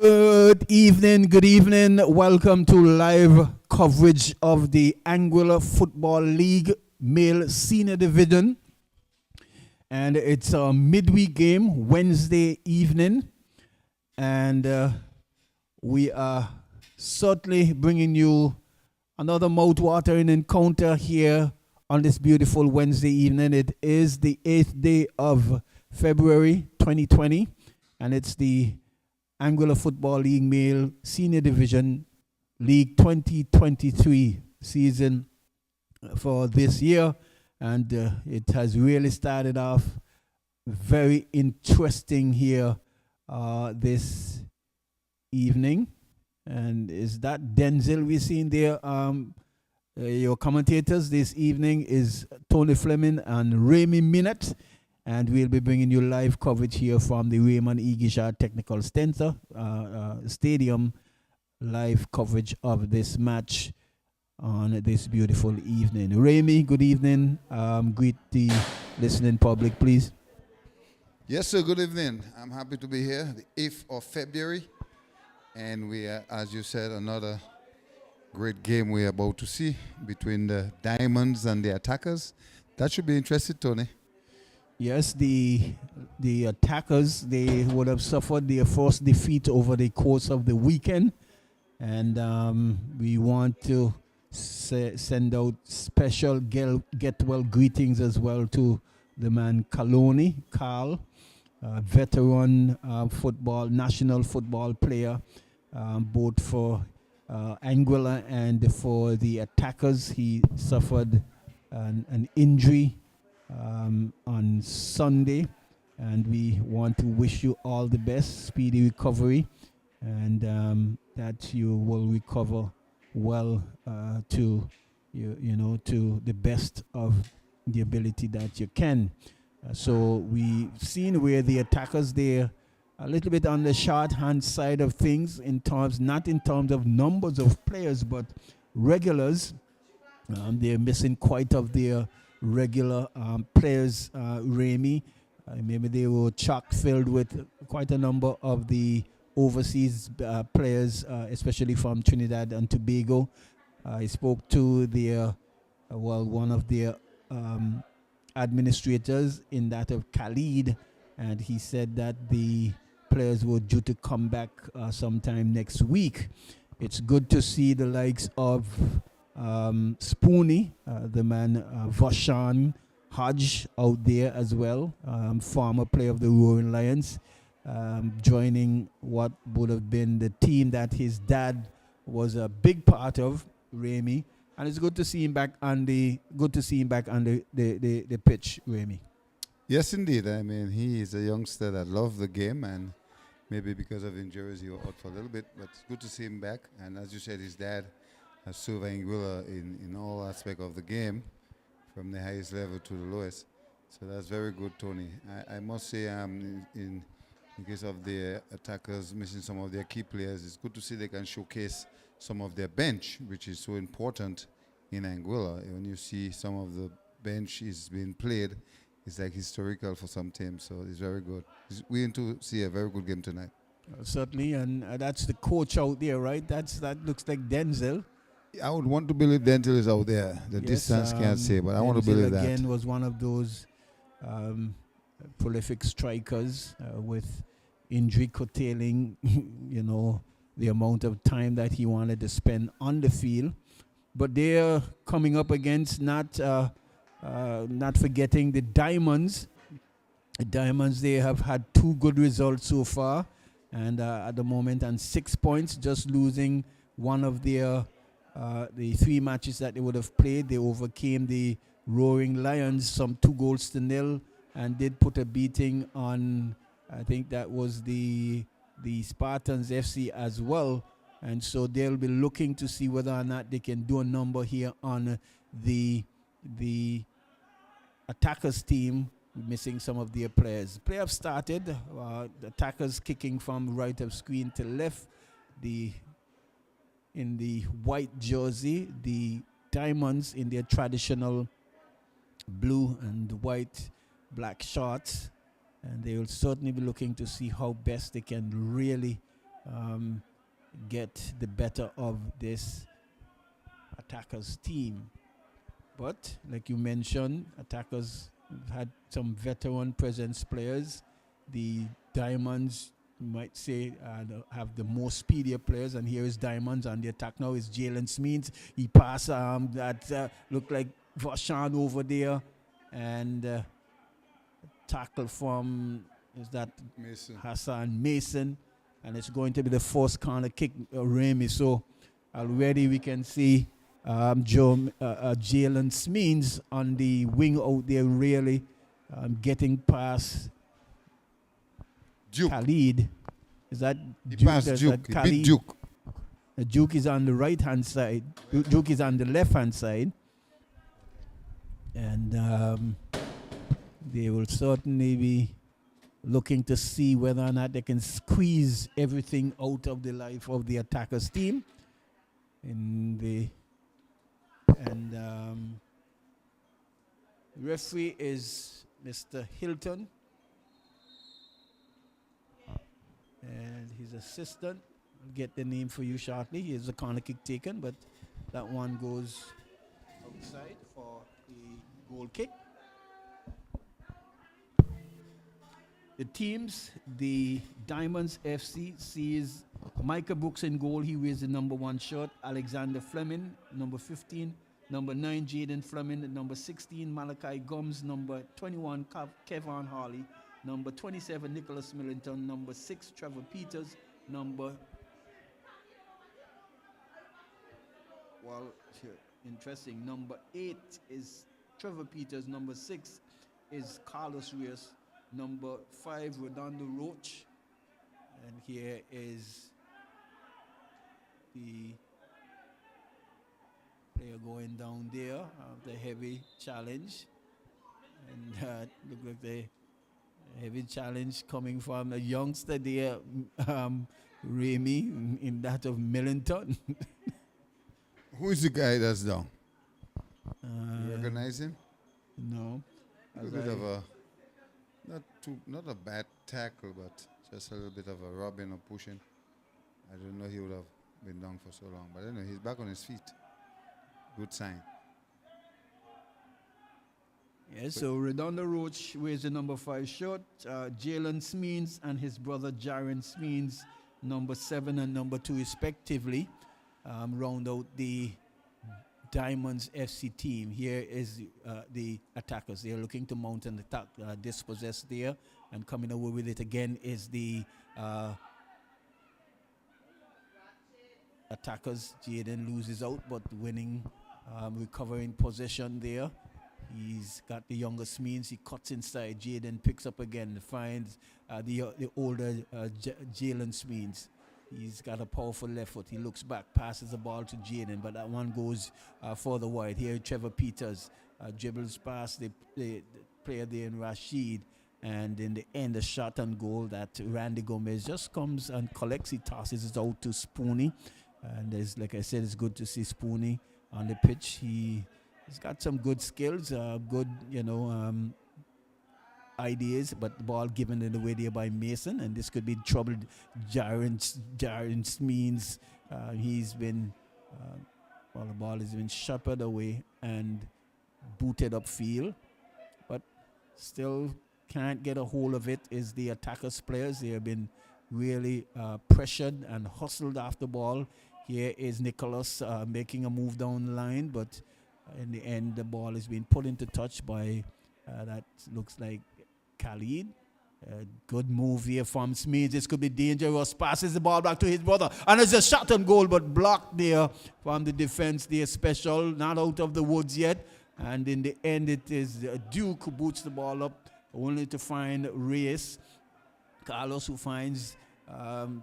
Good evening. Welcome to live coverage of the Anguilla Football League Male Senior Division. And it's a midweek game, Wednesday evening. And we are certainly bringing you another mouth-watering encounter here on this beautiful Wednesday evening. It is the 8th day of February 2020, and it's the Anguilla Football League Male Senior Division League 2023 season for this year. And it has really started off very interesting here this evening. And is that Denzel we're seeing there? Your commentators this evening is Tony Fleming and Remy Minette. And we'll be bringing you live coverage here from the Raymond E. Guichard Technical Center Stadium, live coverage of this match on this beautiful evening. Remy, good evening. Greet the listening public, please. Yes, sir. Good evening. I'm happy to be here, the 8th of February. And we are, as you said, another great game we're about to see between the Diamonds and the Attackers. That should be interesting, Tony. Yes, the Attackers, they would have suffered their first defeat over the course of the weekend. And we want to send out special get-well greetings as well to the man Carl, veteran national football player, both for Anguilla and for the Attackers. He suffered an injury on Sunday, and we want to wish you all the best, speedy recovery, and that you will recover well to to the best of the ability that you can. So we've seen where the Attackers, they're a little bit on the short hand side of things not in terms of numbers of players, but regulars. They're missing quite of their regular players, Remy. Maybe they were chock filled with quite a number of the overseas players, especially from Trinidad and Tobago. I spoke to one of their administrators in that of Khalid, and he said that the players were due to come back sometime next week. It's good to see the likes of Spoonie, the man Voshan Hodge out there as well, former player of the Roaring Lions, joining what would have been the team that his dad was a big part of, Remy. And it's good to see him back on the pitch, Remy. Yes, indeed. I mean, he is a youngster that loves the game, and maybe because of injuries he was out for a little bit, but it's good to see him back. And as you said, his dad has served Anguilla in all aspects of the game, from the highest level to the lowest. So that's very good, Tony. I must say, in case of the Attackers missing some of their key players, it's good to see they can showcase some of their bench, which is so important in Anguilla. When you see some of the bench is being played, it's like historical for some teams, so it's very good. We're going to see a very good game tonight. Certainly, and that's the coach out there, right? That looks like Denzel. I would want to believe Denzel is out there. The distance can't say, but I want to believe that. Again was one of those prolific strikers with injury curtailing, the amount of time that he wanted to spend on the field. But they're coming up against not forgetting the Diamonds. The Diamonds, they have had 2 good results so far, and at the moment on 6 points, just losing one of their the 3 matches that they would have played. They overcame the Roaring Lions some 2-0, and did put a beating on, I think that was the Spartans FC as well. And so they'll be looking to see whether or not they can do a number here on the Attackers team, missing some of their players. Play have started. The Attackers kicking from right of screen to left. In the white jersey, the Diamonds in their traditional blue and white black shorts, and they will certainly be looking to see how best they can really um, get the better of this attackers team. But like you mentioned, attackers had some veteran presence players. The Diamonds, you might say, have the most speedier players. And here is Diamonds on the attack now is Jalen Smeens. He passed that looked like Vashan over there. And tackle from, is that Mason. Hassan Mason. And it's going to be the first corner kick, Remy. So already we can see Jalen Smeens on the wing out there, really getting past Duke. Khalid. Is that He Duke? passed That's Duke. that He beat Duke. Duke is on the right hand side. Duke is on the left hand side. And they will certainly be looking to see whether or not they can squeeze everything out of the life of the attackers team. Referee is Mr. Hilton, and his assistant. I'll get the name for you shortly. Here's the corner kick taken, but that one goes outside for the goal kick. The teams, the Diamonds FC sees Micah Brooks in goal. He wears the number 1 shirt. Alexander Fleming, number 15. Number 9, Jaden Fleming. Number 16, Malachi Gums. Number 21, Kevin Harley. Number 27, Nicholas Millington. Number 6, Trevor Peters. Interesting. Number 8 is Trevor Peters. Number 6 is Carlos Reyes. Number 5, Redondo Roach. And here is the player going down there, the heavy challenge. And look like the heavy challenge coming from a youngster there, Remy, in that of Millington. Who is the guy that's down? You recognize him? No. A bit of a not a bad tackle, but just a little bit of a rubbing or pushing. I didn't know he would have been down for so long, but anyway, he's back on his feet. Good sign. Yeah, so Redondo Roach wears the number 5 shirt. Jalen Smeens and his brother Jaren Smeens, number 7 and number 2 respectively, round out the Diamonds FC team. Here is the attackers. They're looking to mount an attack, dispossessed there, and coming away with it again is the attackers. Jaden loses out, but winning, recovering possession there. He's got the younger Smeens. He cuts inside. Jaden picks up again, finds the older Jalen Smeens. He's got a powerful left foot. He looks back, passes the ball to Jaden, but that one goes further wide. Here, Trevor Peters dribbles past the player there in Rashid, and in the end, a shot on goal that Randy Gomez just comes and collects. He tosses it out to Spooney, and like I said, it's good to see Spooney on the pitch. He's got some good skills, good, ideas, but the ball given in the way there by Mason, and this could be troubled. Jaren means he's been, the ball has been shepherded away and booted upfield, but still can't get a hold of it. Is the attackers players. They have been really pressured and hustled after ball. Here is Nicholas making a move down the line, but in the end, the ball is being put into touch by that looks like Khalid. Good move here from Smith. This could be dangerous. Passes the ball back to his brother. And it's a shot on goal, but blocked there from the defense there. Special, not out of the woods yet. And in the end, it is Duke who boots the ball up, only to find Reyes. Carlos who finds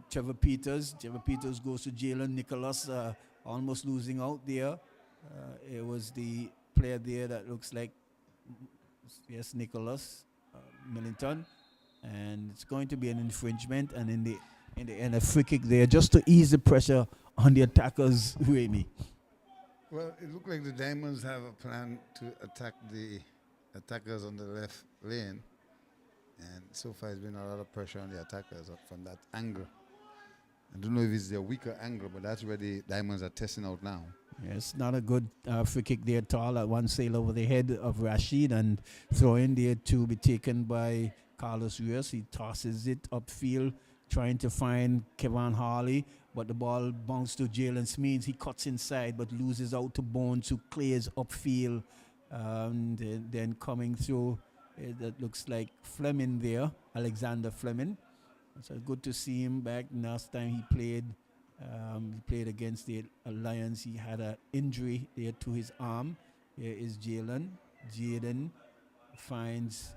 Trevor Peters. Trevor Peters goes to Jalen. Nicholas almost losing out there. It was the player there that looks like, yes, Nicholas Millington, and it's going to be an infringement, and in the end a free kick there just to ease the pressure on the attackers. Remy. Well, it looked like the Diamonds have a plan to attack the attackers on the left lane, and so far it's been a lot of pressure on the attackers from that angle. I don't know if it's their weaker angle, but that's where the Diamonds are testing out now. Yes, not a good free kick there at all. At one sail over the head of Rashid and throw in there to be taken by Carlos Rios. He tosses it upfield, trying to find Kevin Harley, but the ball bounced to Jalen Smeens. He cuts inside, but loses out to Bones, who clears upfield. Then coming through, that looks like Fleming there, Alexander Fleming. So good to see him back. Last time he played against the Lions. He had an injury there to his arm. Here is Jalen. Jaden finds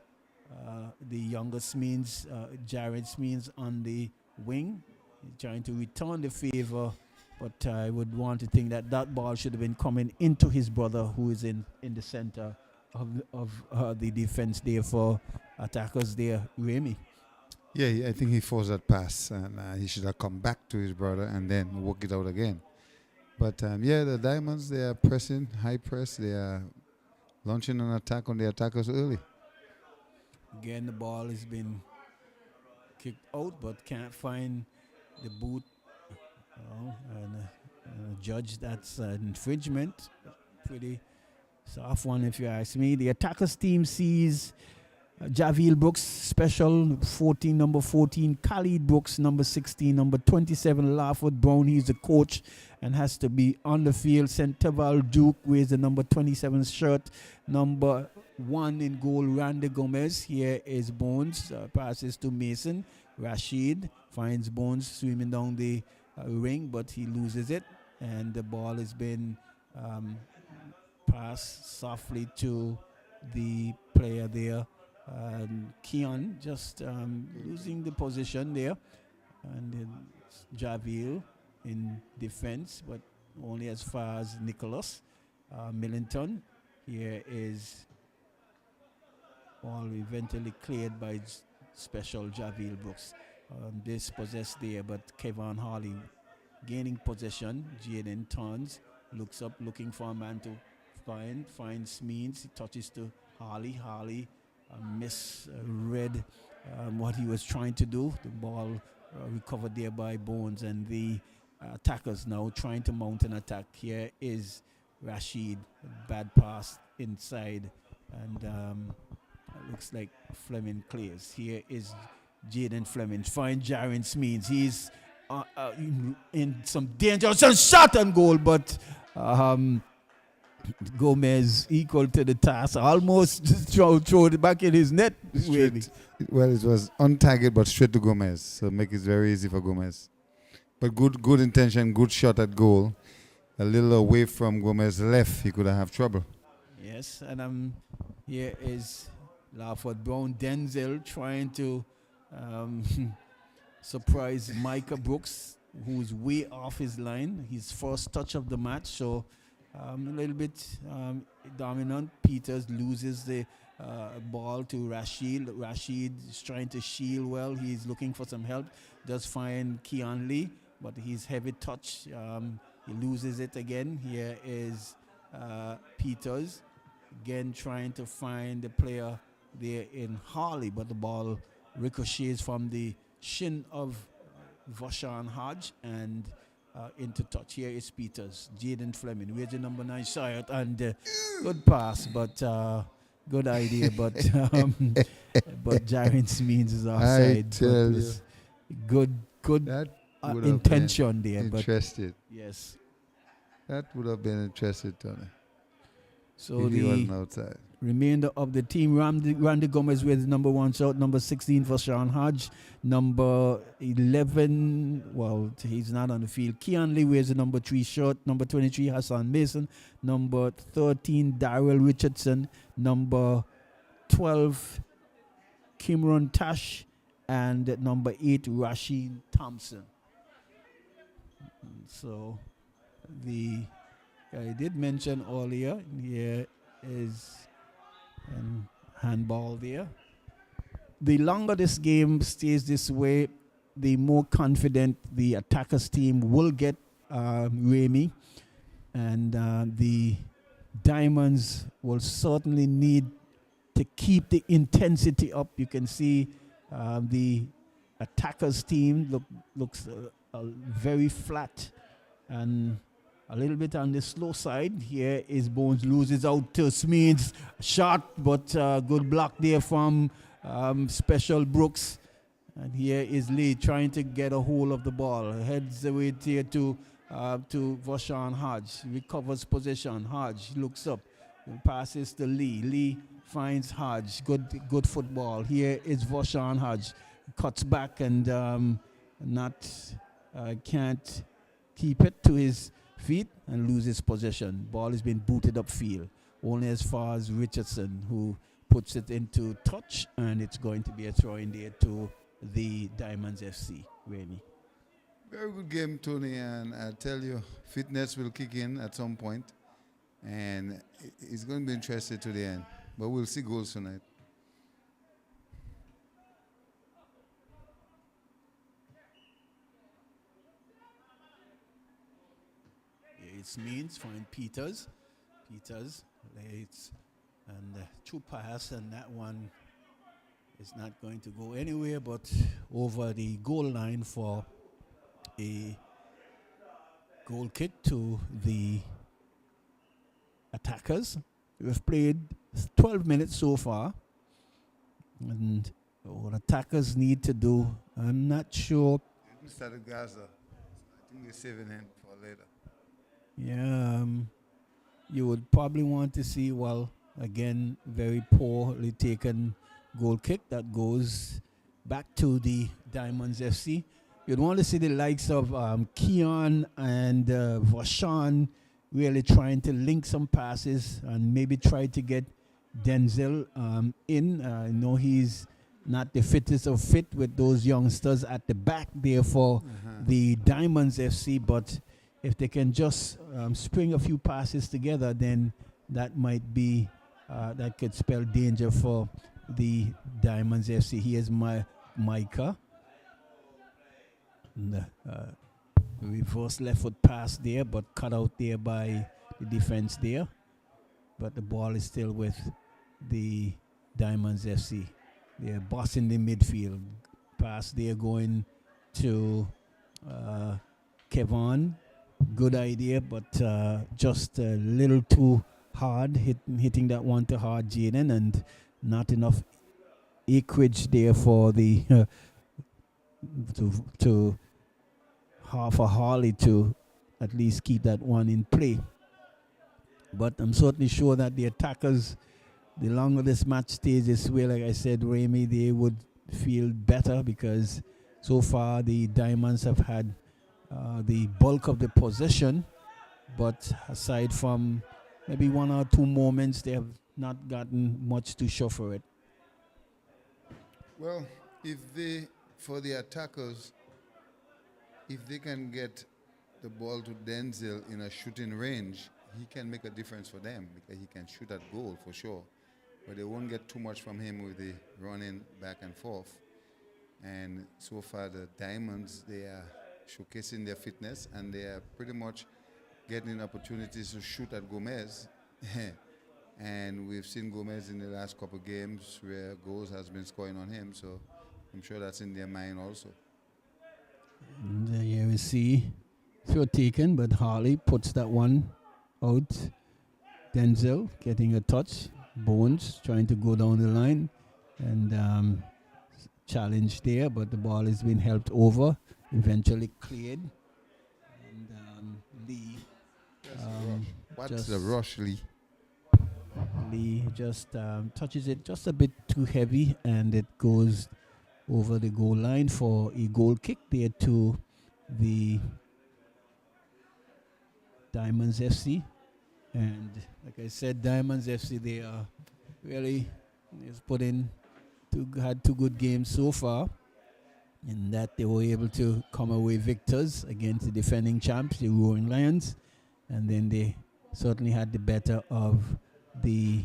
the younger Smeens, Jared Smeens on the wing. He's trying to return the favor, but I would want to think that that ball should have been coming into his brother, who is in the center of the defense there for attackers there, Remy. Yeah, I think he forced that pass, and he should have come back to his brother and then work it out again. But the Diamonds, they are pressing, high press. They are launching an attack on the attackers early. Again, the ball has been kicked out, but can't find the boot. And judge that's an infringement. Pretty soft one, if you ask me. The attackers team sees Javier Brooks, special 14, number 14. Khalid Brooks, number 16. Number 27, Lawford Brown. He's the coach and has to be on the field. Centeval Duke wears the number 27 shirt. Number 1 in goal, Randy Gomez. Here is Bones. Passes to Mason. Rashid finds Bones swimming down the ring, but he loses it. And the ball has been passed softly to the player there. Keon just losing the position there, and Javier in defense, but only as far as Nicholas Millington. Here is ball eventually cleared by special Javier Brooks. Dispossessed there, but Kevin Harley gaining possession. Jaden turns, looks up, looking for a man to finds Means. He touches to Harley. Harley misread what he was trying to do. The ball recovered there by Bones, and the attackers now trying to mount an attack. Here is Rashid, bad pass inside, and looks like Fleming clears. Here is Jaden Fleming, find Jaren Smeens. He's in some danger, shot on goal, but Gomez equal to the task, almost throw it back in his net. Really. Well, it was untargeted, but straight to Gomez, so make it very easy for Gomez. But good intention, good shot at goal. A little away from Gomez left, he could have trouble. Yes, and here is Lawford Brown. Denzel trying to surprise Micah Brooks, who's way off his line. His first touch of the match, so a little bit dominant. Peters loses the ball to Rashid. Rashid is trying to shield well. He's looking for some help. Does find Keon Lee, but his heavy touch, he loses it again. Here is Peters, again trying to find the player there in Harley, but the ball ricochets from the shin of Voshan Hodge and into touch. Here is Peters. Jaden Fleming, where's the number 9 shot, and good pass, but good idea, but Jaren Smeens is offside. Good intention there. Interested. But yes. That would have been interested, Tony. So if he wasn't outside. Remainder of the team, Randy Gomez with number 1 shot, number 16 for Sean Hodge, number 11, well, he's not on the field. Keon Lee wears the number 3 shot, number 23 Hassan Mason, number 13 Darrell Richardson, number 12 Kimron Tash, and number 8 Rasheen Thompson. So I did mention earlier, here is handball there. The longer this game stays this way, the more confident the attackers team will get, Remy. And the Diamonds will certainly need to keep the intensity up. You can see the attackers team looks very flat and a little bit on the slow side. Here is Bones, loses out to Smeeds. Shot, but good block there from Special Brooks. And here is Lee trying to get a hold of the ball. Heads away here to Voshan Hodge. Recovers possession. Hodge looks up. Passes to Lee. Lee finds Hodge. Good football. Here is Voshan Hodge. Cuts back and can't keep it to his feet and loses possession. Ball has been booted upfield. Only as far as Richardson, who puts it into touch, and it's going to be a throw in there to the Diamonds FC. Really. Very good game, Tony, and I tell you, fitness will kick in at some point, and it's going to be interesting to the end. But we'll see goals tonight. It's means find Peters. Peters lays and two pass, and that one is not going to go anywhere but over the goal line for a goal kick to the attackers. We've played 12 minutes so far, and what attackers need to do, I'm not sure. Started Gaza. I think they're saving him for later. Yeah, you would probably want to see, well, again, very poorly taken goal kick that goes back to the Diamonds FC. You'd want to see the likes of Keon and Voshan really trying to link some passes and maybe try to get Denzel in. I know he's not the fittest of fit with those youngsters at the back there for the Diamonds FC, but if they can just spring a few passes together, then that might be, that could spell danger for the Diamonds FC. Here's Micah. And, reverse left foot pass there, but cut out there by the defense there. But the ball is still with the Diamonds FC. They're bossing the midfield. Pass there going to Kevon. Good idea, but just a little too hard, hitting that one too hard, Jaden, and not enough acreage there for the to half a Harley to at least keep that one in play. But I'm certainly sure that the attackers, the longer this match stays this way, like I said, Ramey, they would feel better, because so far the Diamonds have had the bulk of the possession, but aside from maybe one or two moments, they have not gotten much to show for it. Well, for the attackers, if they can get the ball to Denzel in a shooting range, he can make a difference for them, because he can shoot at goal for sure. But they won't get too much from him with the running back and forth. And so far, the Diamonds, they are showcasing their fitness, and they are pretty much getting opportunities to shoot at Gomez. And we've seen Gomez in the last couple of games where goals has been scoring on him, so I'm sure that's in their mind also. And here we see throw taken, but Harley puts that one out. Denzel getting a touch. Bones trying to go down the line, and challenge there, but the ball has been helped over. Eventually cleared. And Lee. What's the rush, Lee? Lee just touches it just a bit too heavy, and it goes over the goal line for a goal kick there to the Diamonds FC. And like I said, Diamonds FC, they are really had two good games so far, in that they were able to come away victors against the defending champs, the Roaring Lions, and then they certainly had the better of the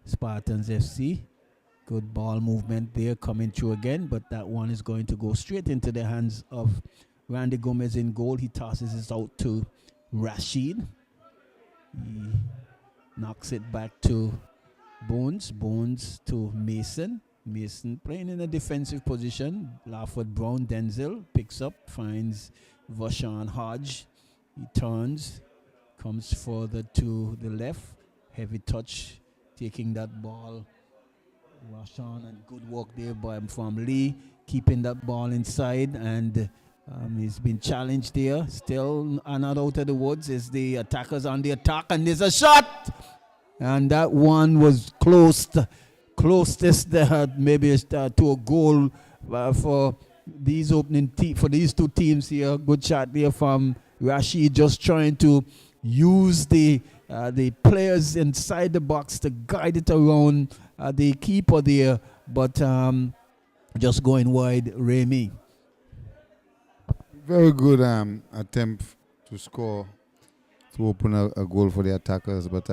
Spartans FC. Good ball movement there coming through again, but that one is going to go straight into the hands of Randy Gomez in goal. He tosses it out to Rashid. He knocks it back to Bones to Mason. Mason playing in a defensive position. Laford Brown, Denzel picks up, finds Vashawn Hodge. He turns, comes further to the left. Heavy touch, taking that ball. Vashawn, and good work there from Lee, keeping that ball inside, and he's been challenged there. Still not out of the woods. Is the attackers on the attack, and there's a shot, and that one was closest maybe to a goal for these for these two teams here. Good shot there from Rashid, just trying to use the players inside the box to guide it around the keeper there, but just going wide. Remy. Very good attempt to score, to open a goal for the attackers, but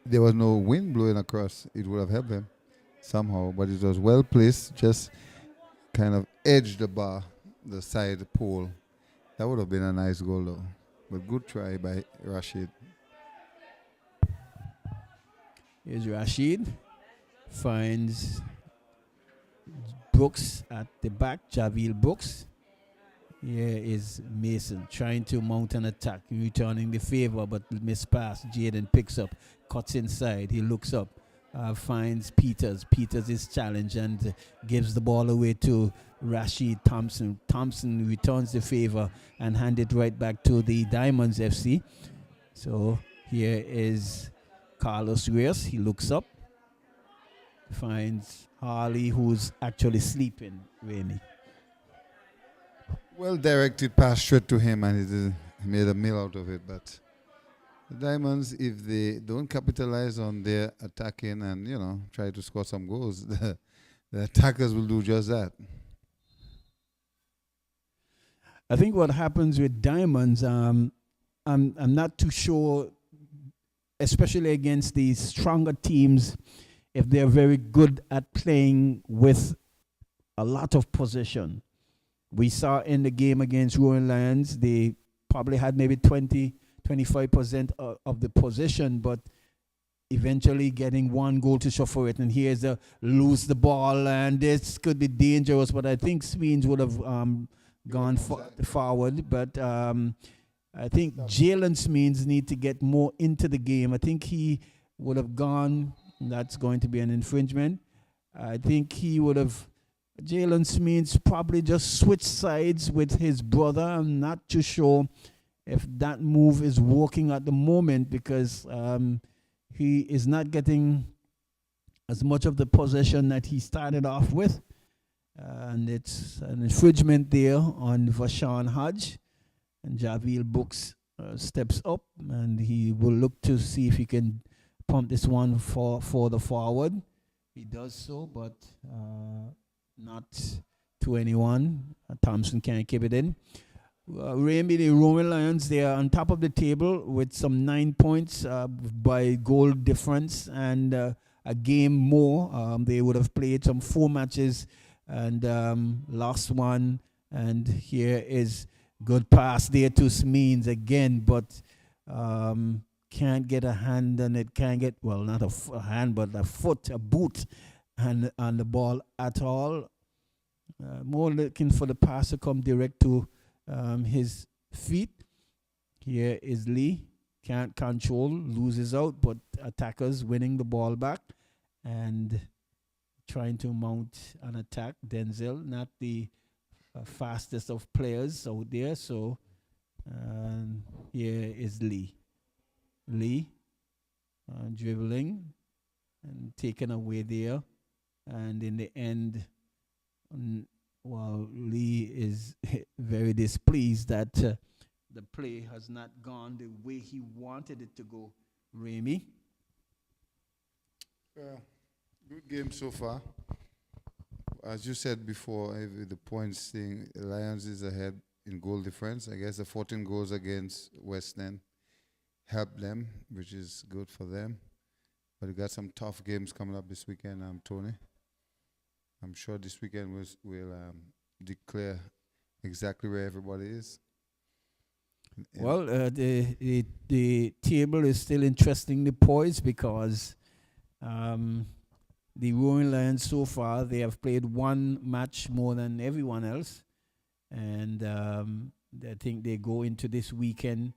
there was no wind blowing across. It would have helped them somehow, but it was well placed, just kind of edged the bar, the side pole. That would have been a nice goal though, but good try by Rashid. Here's Rashid, finds Brooks at the back, Javier Brooks. Here is Mason trying to mount an attack, returning the favor, but miss pass. Jaden picks up, cuts inside. He looks up, finds Peters. Peters is challenged and gives the ball away to Rashid Thompson. Thompson returns the favor and hand it right back to the Diamonds FC. So here is Carlos Reyes. He looks up, finds Harley, who's actually sleeping, really. Well directed pass straight to him, and he made a meal out of it. But the Diamonds, if they don't capitalize on their attacking and try to score some goals, the attackers will do just that. I think what happens with Diamonds, I'm not too sure, especially against these stronger teams, if they're very good at playing with a lot of possession. We saw in the game against Rowan Lions, they probably had maybe 25% of the possession, but eventually getting one goal to show for it. And here's a lose the ball, and this could be dangerous, but I think Smeens would have gone forward. But I think Jalen Smeens need to get more into the game. I think he would have gone. That's going to be an infringement. I think he would have. Jalen Smeens probably just switched sides with his brother. I'm not too sure if that move is working at the moment because he is not getting as much of the possession that he started off with. And it's an infringement there on Vashawn Hodge. And Javier Brooks steps up and he will look to see if he can pump this one for the forward. He does so, but not to anyone. Thompson can't keep it in. Remy, the Roman Lions, they are on top of the table with some 9 points by goal difference and a game more. They would have played some 4 matches and lost one. And here is good pass there to Smeens again, but can't get a hand on it. Can't get, well, not a hand, but a foot, a boot on the ball at all. More looking for the pass to come direct to his feet. Here is Lee. Can't control, loses out, but attackers winning the ball back and trying to mount an attack. Denzel, not the fastest of players out there, so here is Lee. Lee dribbling and taken away there, and in the end, Lee is very displeased that the play has not gone the way he wanted it to go. Remy? Good game so far. As you said before, the points thing, Lions is ahead in goal difference. I guess the 14 goals against West End helped them, which is good for them. But we got some tough games coming up this weekend, Tony. I'm sure this weekend we'll declare exactly where everybody is. Well, the table is still interestingly poised because the Roaring Lions so far, they have played one match more than everyone else. And I think they go into this weekend.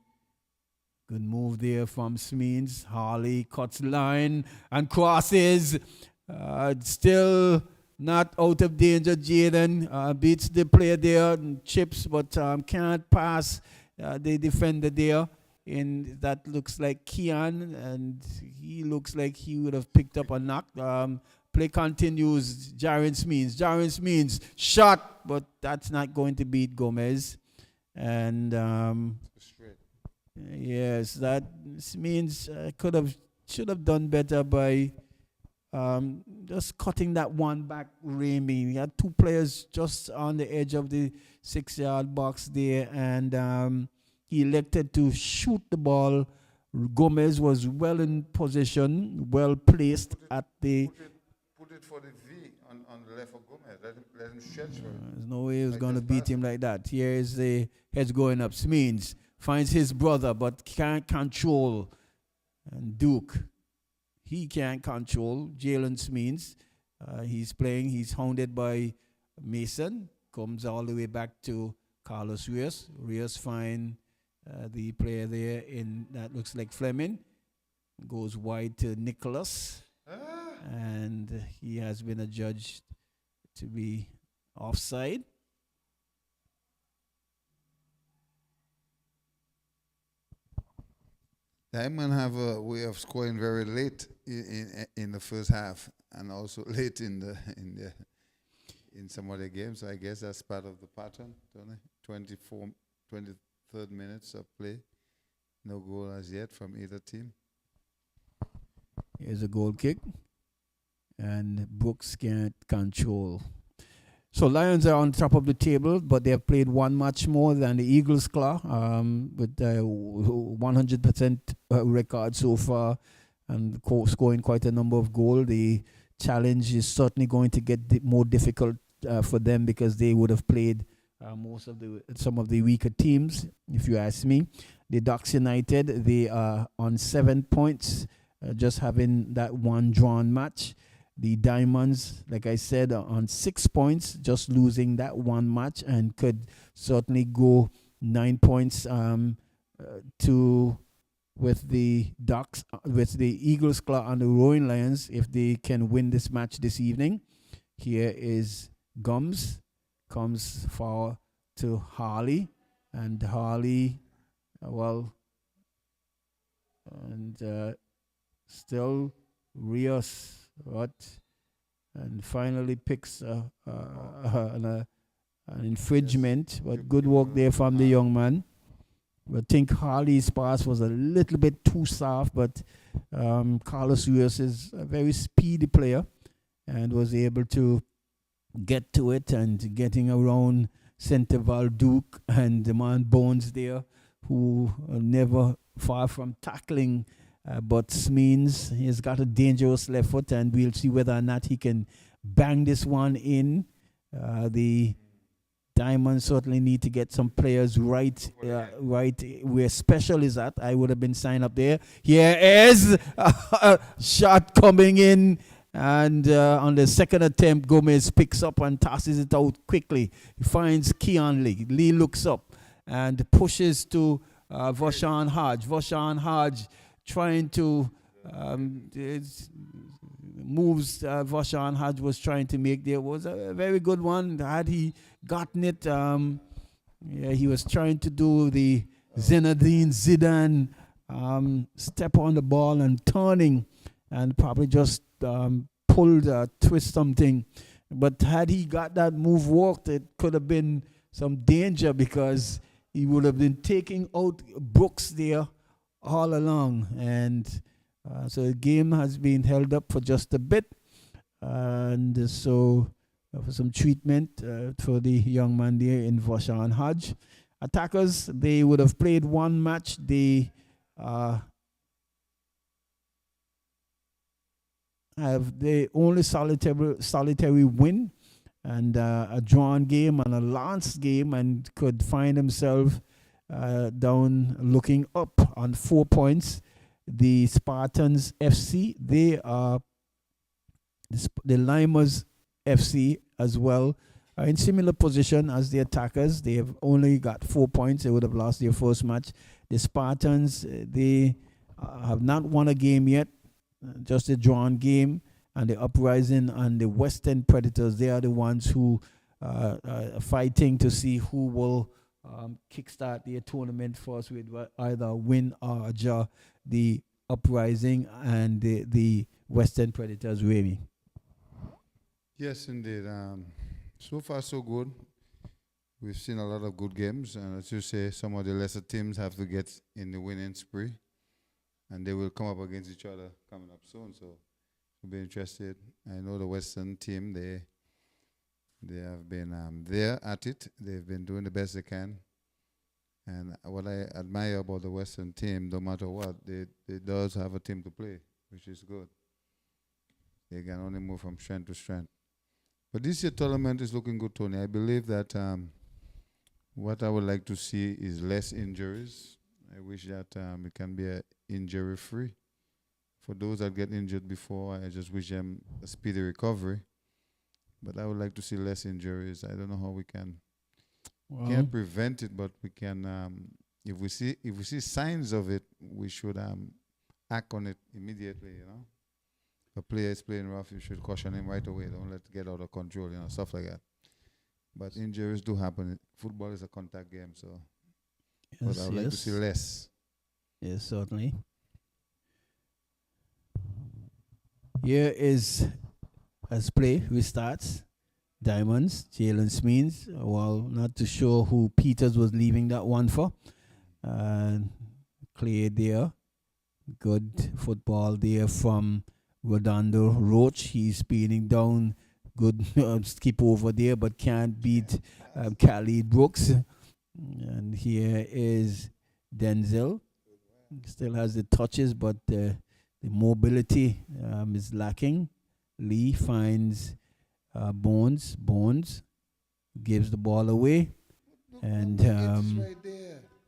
Good move there from Smeens. Harley cuts line and crosses. Still not out of danger. Jaden beats the player there, chips, but can't pass the defender there. And that looks like Keon, and he looks like he would have picked up a knock. Play continues. Jaren Smeens shot, but that's not going to beat Gomez. And yes, that means should have done better by just cutting that one back. Ramey, he had two players just on the edge of the 6-yard box there, and he elected to shoot the ball. Gomez was well in position, well placed at the. Put it for the V on the left of Gomez. Let him stretch for it. There's no way he was going to beat him like that. Here is the heads going up. Smeens finds his brother, but can't control. And Duke, he can't control. Jalen Smeens, he's playing. He's hounded by Mason. Comes all the way back to Carlos Rios. Rios finds the player there in that looks like Fleming. Goes wide to Nicholas. And he has been adjudged to be offside. Diamond have a way of scoring very late in the first half, and also late in some of the games. So I guess that's part of the pattern, don't it? 23rd minutes of play, no goal as yet from either team. Here's a goal kick, and Brooks can't control. So Lions are on top of the table, but they have played one match more than the Eagles Claw, with 100% record so far, and scoring quite a number of goals. The challenge is certainly going to get more difficult for them, because they would have played some of the weaker teams, if you ask me. The Ducks United, they are on 7 points, just having that one drawn match. The Diamonds, like I said, are on 6 points, just losing that one match, and could certainly go 9 points with the Ducks, with the Eagles Claw and the Roaring Lions, if they can win this match this evening. Here is Gums, comes forward to Harley, and Harley, still Rios. And finally picks an infringement, but good work there from the young man. I think Harley's pass was a little bit too soft, but Carlos Rios is a very speedy player and was able to get to it, and getting around Centerval Duke and the man Bones there, who are never far from tackling. But Smeens, he's got a dangerous left foot, and we'll see whether or not he can bang this one in. The Diamonds certainly need to get some players right where Special is at. I would have been signed up there. Here is a shot coming in, and on the second attempt, Gomez picks up and tosses it out quickly. He finds Keon Lee. Lee looks up and pushes to Voshan Hodge. Voshan Hodge trying to moves Voshan Hodge was trying to make there was a very good one. Had he gotten it, he was trying to do the Zinedine Zidane step on the ball and turning, and probably just pulled, twist something. But had he got that move worked, it could have been some danger, because he would have been taking out Brooks there all along. And so the game has been held up for just a bit, and so for some treatment for the young man there in Voshan Hodge. Attackers, they would have played one match. They have the only solitary win, and a drawn game and a last game, and could find himself down looking up on 4 points. The Spartans FC, they are The Limers FC as well are in similar position as the Attackers. They have only got 4 points. They would have lost their first match. The Spartans, they have not won a game yet, just a drawn game. And the Uprising and the Western Predators, they are the ones who are fighting to see who will kickstart their tournament first with either win or draw. The Uprising and the Western Predators, really. Yes, indeed. So far, so good. We've seen a lot of good games, and as you say, some of the lesser teams have to get in the winning spree, and they will come up against each other coming up soon. So we'll be interested. I know the Western team; they have been there at it. They've been doing the best they can, and what I admire about the Western team, no matter what, they does have a team to play, which is good. They can only move from strength to strength. But this year tournament is looking good, Tony. I believe that what I would like to see is less injuries. I wish that it can be injury-free. For those that get injured before, I just wish them a speedy recovery. But I would like to see less injuries. I don't know how we can. Well, Can't prevent it, but we can. If we see signs of it, we should act on it immediately. You know. If a player is playing rough, you should caution him right away. Don't let it get out of control, stuff like that. But injuries do happen. Football is a contact game, so. But I would like to see less. Yes, certainly. Here is, as play restarts. Diamonds, Jalen Smeens. Well, not too sure who Peters was leaving that one for. Clay there. Good football there from Rodando Roach. He's speeding down. Good skip over there, but can't beat Khalid Brooks. And here is Denzel. Still has the touches, but the mobility is lacking. Lee finds Bones. Bones gives the ball away. And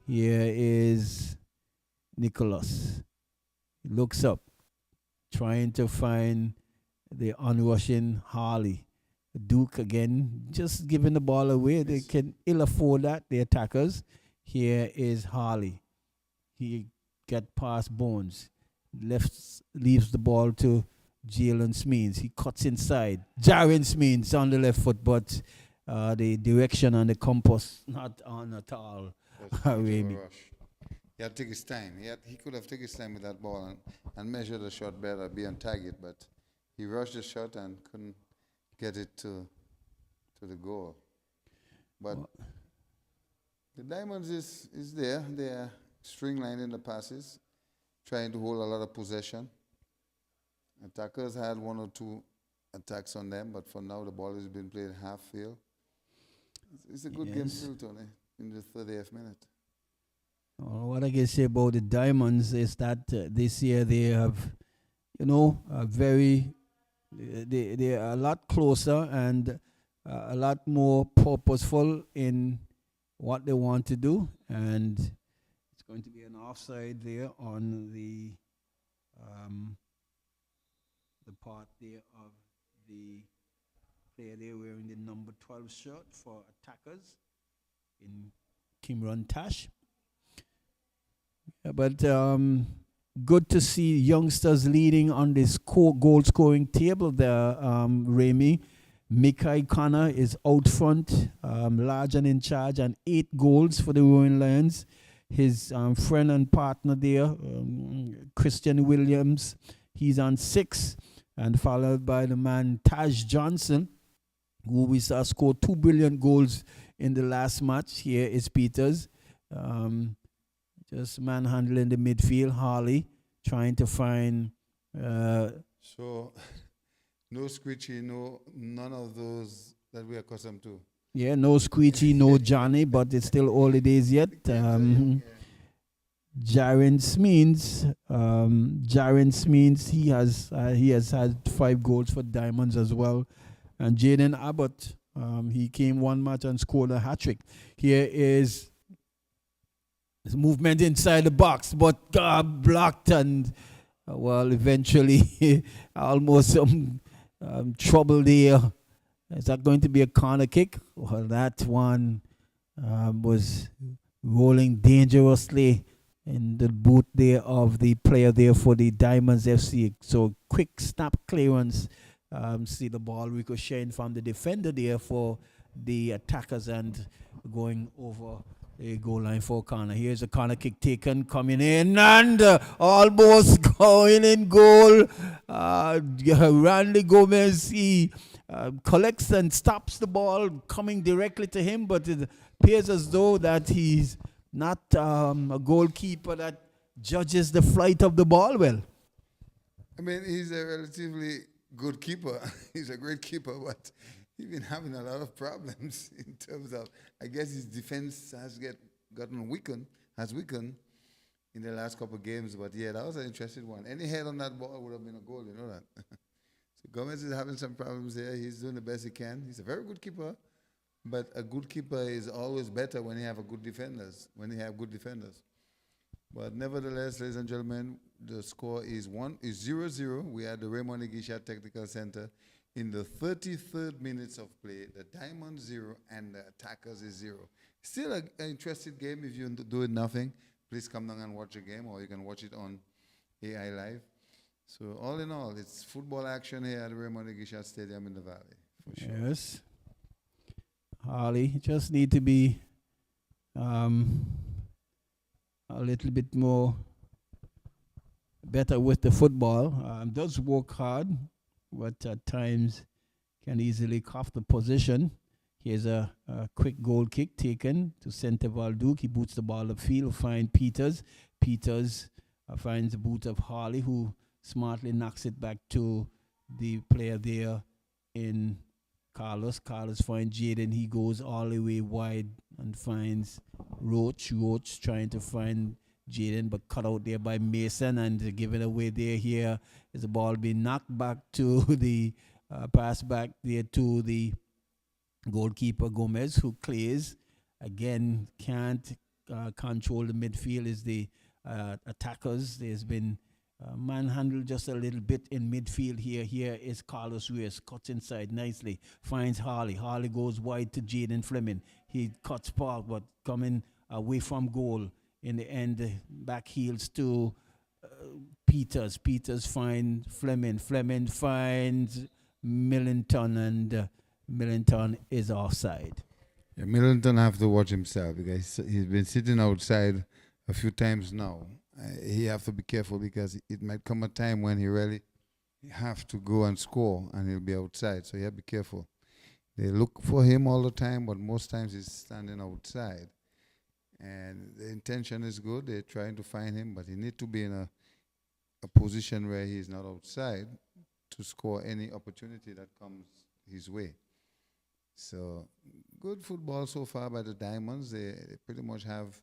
here is Nicholas. He looks up, trying to find the onrushing Harley. Duke again, just giving the ball away. They can ill afford that, the attackers. Here is Harley. He get past Bones. Leaves the ball to Jalen Smeens. He cuts inside. Jaren Smeens on the left foot, but the direction and the compass not on at all. He had to take his time. He could have taken his time with that ball and measure the shot better, be on target, but he rushed the shot and couldn't get it to the goal. But the Diamonds is there. They are string-lining the passes, trying to hold a lot of possession. Attackers had one or two attacks on them, but for now the ball has been played half field. It's a good game still, Tony, in the 30th minute. What I can say about the Diamonds is that this year they have, a very, they are a lot closer and a lot more purposeful in what they want to do. And it's going to be an offside there on the part there of the player there wearing the number 12 shirt for Attackers in Kimron Tash. But good to see youngsters leading on this goal scoring table there, Remy. Mikai Connor is out front, large and in charge, and 8 goals for the Roaring Lions. His friend and partner there, Christian Williams, he's on 6, and followed by the man Taj Johnson, who we saw score 2 brilliant goals in the last match. Here is Peters. Just manhandling the midfield. Harley trying to find. So, no Screechy, none of those that we are accustomed to. Yeah, no Screechy, no Johnny, but it's still early days yet. Jaren Smeens, he has had 5 goals for Diamonds as well. And Jaden Abbott, he came one match and scored a hat-trick. Here is movement inside the box, but blocked and, eventually almost trouble there. Is that going to be a corner kick? Well, that one was rolling dangerously in the boot there of the player there for the Diamonds FC. So quick snap clearance. See the ball ricocheting from the defender there for the attackers and going over the goal line for a corner. Here's a corner kick taken, coming in and almost going in goal. Randy Gomez, he collects and stops the ball coming directly to him, but it appears as though that he's not a goalkeeper that judges the flight of the ball well. I mean, he's a relatively good keeper. He's a great keeper, but he's been having a lot of problems in terms of, I guess his defense has weakened in the last couple of games. But yeah, that was an interesting one. Any head on that ball would have been a goal, you know that. So Gomez is having some problems there. He's doing the best he can. He's a very good keeper, but a good keeper is always better when you have good defenders. But nevertheless, ladies and gentlemen, the score is 0-0. We are at the Raymond Igisha Technical Center. In the 33rd minutes of play, the Diamonds 0 and the Attackers is 0. Still an interesting game. If you're doing nothing, please come down and watch the game, or you can watch it on AI Live. So all in all, it's football action here at the Raymond Igisha Stadium in the Valley, for sure. Yes. Harley just need to be a little bit more better with the football. Does work hard, but at times can easily cough the position. Here's a quick goal kick taken to center Valduke. He boots the ball upfield, find Peters. Peters finds the boot of Harley, who smartly knocks it back to the player there in Carlos. Carlos finds Jaden. He goes all the way wide and finds Roach. Roach trying to find Jaden, but cut out there by Mason and given away there. Here is the ball being knocked back to the pass back there to the goalkeeper Gomez, who clears. Again, can't control the midfield is the attackers. There's been manhandled just a little bit in midfield here. Here is Carlos Reyes, cuts inside nicely, finds Harley. Harley goes wide to Jaden Fleming. He cuts back, but coming away from goal. In the end, back heels to Peters. Peters finds Fleming. Fleming finds Millington, and Millington is offside. Yeah, Millington have to watch himself because he's been sitting outside a few times now. He have to be careful because it might come a time when he really have to go and score and he'll be outside. So you have to be careful. They look for him all the time, but most times he's standing outside. And the intention is good. They're trying to find him, but he needs to be in a position where he's not outside to score any opportunity that comes his way. So good football so far by the Diamonds. They pretty much have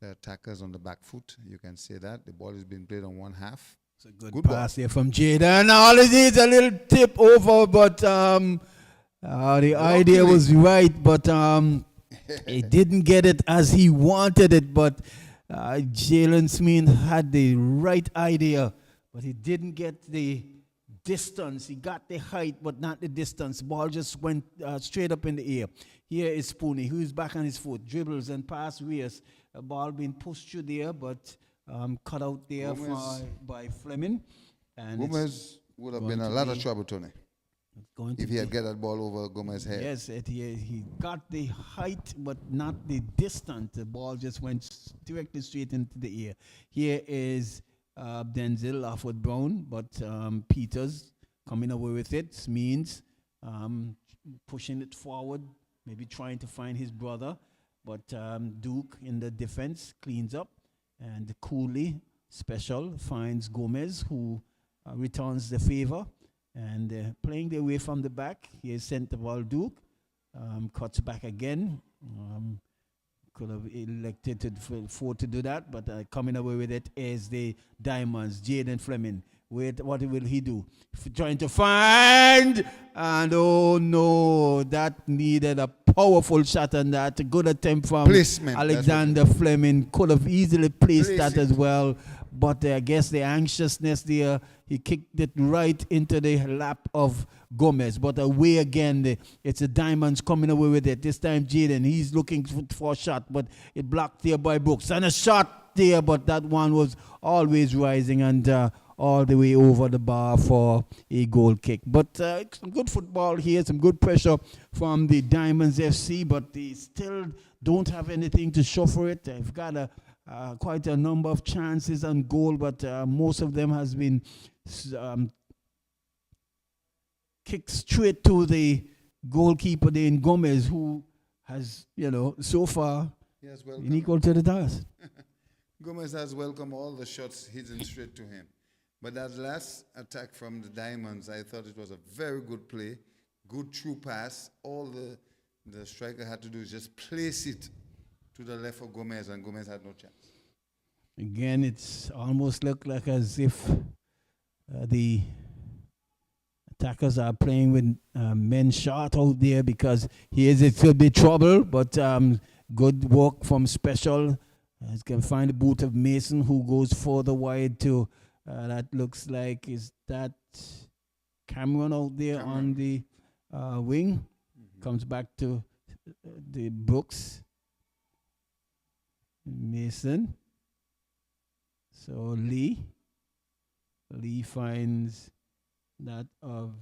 the attackers on the back foot. You can say that. The ball is being played on one half. It's a good pass there from Jaden. All it needs a little tip over, but the idea was right, but he didn't get it as he wanted it. But Jalen Smith had the right idea, but he didn't get the distance. He got the height, but not the distance. Ball just went straight up in the air. Here is Spooney, who's back on his foot, dribbles and pass Reyes. A ball being pushed through there, but cut out there by Fleming. And Gomez would have been a lot of trouble, Tony, if he had get that ball over Gomez's head. Yes, he got the height, but not the distance. The ball just went directly straight into the air. Here is Denzel off with Brown, but Peters coming away with it means pushing it forward, maybe trying to find his brother. But Duke in the defense cleans up, and Cooley special finds Gomez, who returns the favor, and playing their way from the back. Here's center ball Duke, cuts back again. Could have elected to do that, but coming away with it is the Diamonds. Jaden Fleming. Wait, what will he do? Trying to find, and oh no, that needed a powerful shot, and that a good attempt from Placement, Alexander Fleming. Could have easily placed that as well, but I guess the anxiousness there he kicked it right into the lap of Gomez. But away again, it's the Diamonds coming away with it. This time Jaden, he's looking for a shot, but it blocked there by Brooks. And a shot there, but that one was always rising and all the way over the bar for a goal kick. But some good football here, some good pressure from the Diamonds FC, but they still don't have anything to show for it. They've got quite a number of chances on goal, but most of them has been kicked straight to the goalkeeper, Dane Gomez, who has, so far been equal to the task. Gomez has welcomed all the shots hidden straight to him. But that last attack from the Diamonds, I thought it was a very good play, good true pass. All the striker had to do is just place it to the left of Gomez, and Gomez had no chance. Again, it's almost looked like as if the attackers are playing with men short out there, because it could be trouble, but good work from Special. He can find the boot of Mason, who goes further wide to, that looks like, is that Cameron out there on the wing? Mm-hmm. Comes back to the Brooks. Mason. So Lee finds that of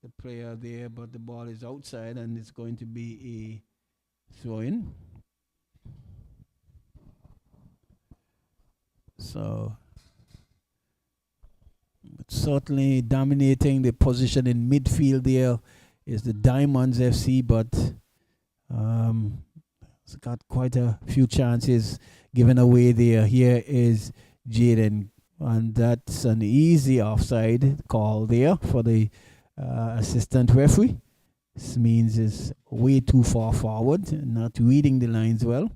the player there, but the ball is outside and it's going to be a throw-in. So, but certainly dominating the position in midfield there is the Diamonds FC, but it's got quite a few chances given away there. Here is Jaden, and that's an easy offside call there for the assistant referee. This means it's way too far forward, not reading the lines well.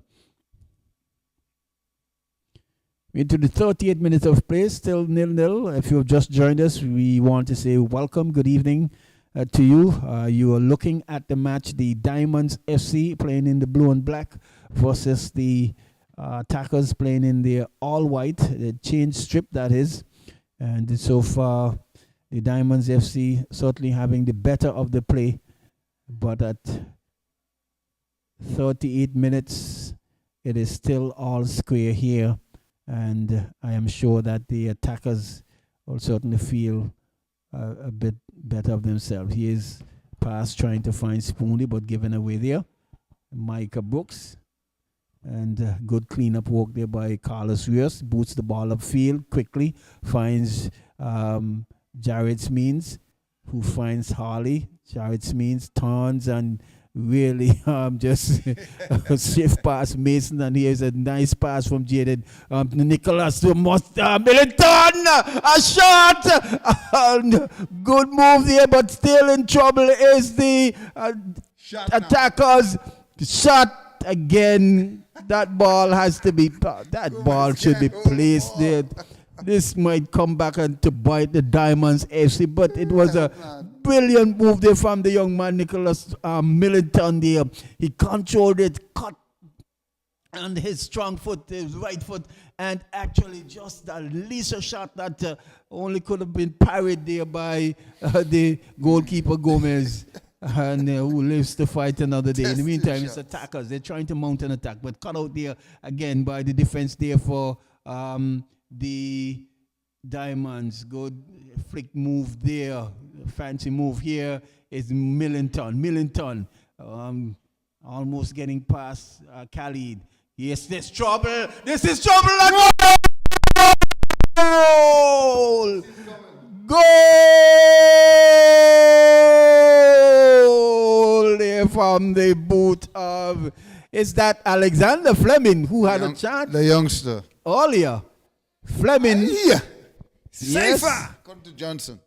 Into the 38th minute of play, still 0-0. If you've just joined us, we want to say welcome, good evening to you. You are looking at the match, the Diamonds FC playing in the blue and black versus the Attackers playing in the all-white, the change strip that is. And so far, the Diamonds FC certainly having the better of the play. But at 38 minutes, it is still all square here. And I am sure that the Attackers will certainly feel a bit better of themselves. He is past trying to find Spoony, but given away there. Micah Brooks. And good cleanup work there by Carlos Rios. Boots the ball upfield quickly. Finds Jared Smeens, who finds Harley. Jared Smeens turns and really just shift past Mason, and here's a nice pass from Jaden Nicholas to Middleton, a shot, good move there, but still in trouble is the attackers. Shot again. That ball has to be, that ball should be placed there. This might come back and to bite the Diamonds FC, but it was a brilliant move there from the young man, Nicholas Middleton there. He controlled it, cut, and his strong foot, his right foot, and actually just a leisure shot that only could have been parried there by the goalkeeper Gomez. And who lives to fight another day. In the meantime, it's Attackers. They're trying to mount an attack, but cut out there again by the defense there for the Diamonds. Good flick move there. Fancy move here is Millington. Almost getting past Khalid. Yes, this is trouble. Goal! Goal there from the boot of, is that Alexander Fleming who had a chance? The youngster. Earlier. Fleming. Safer. Come to Johnson.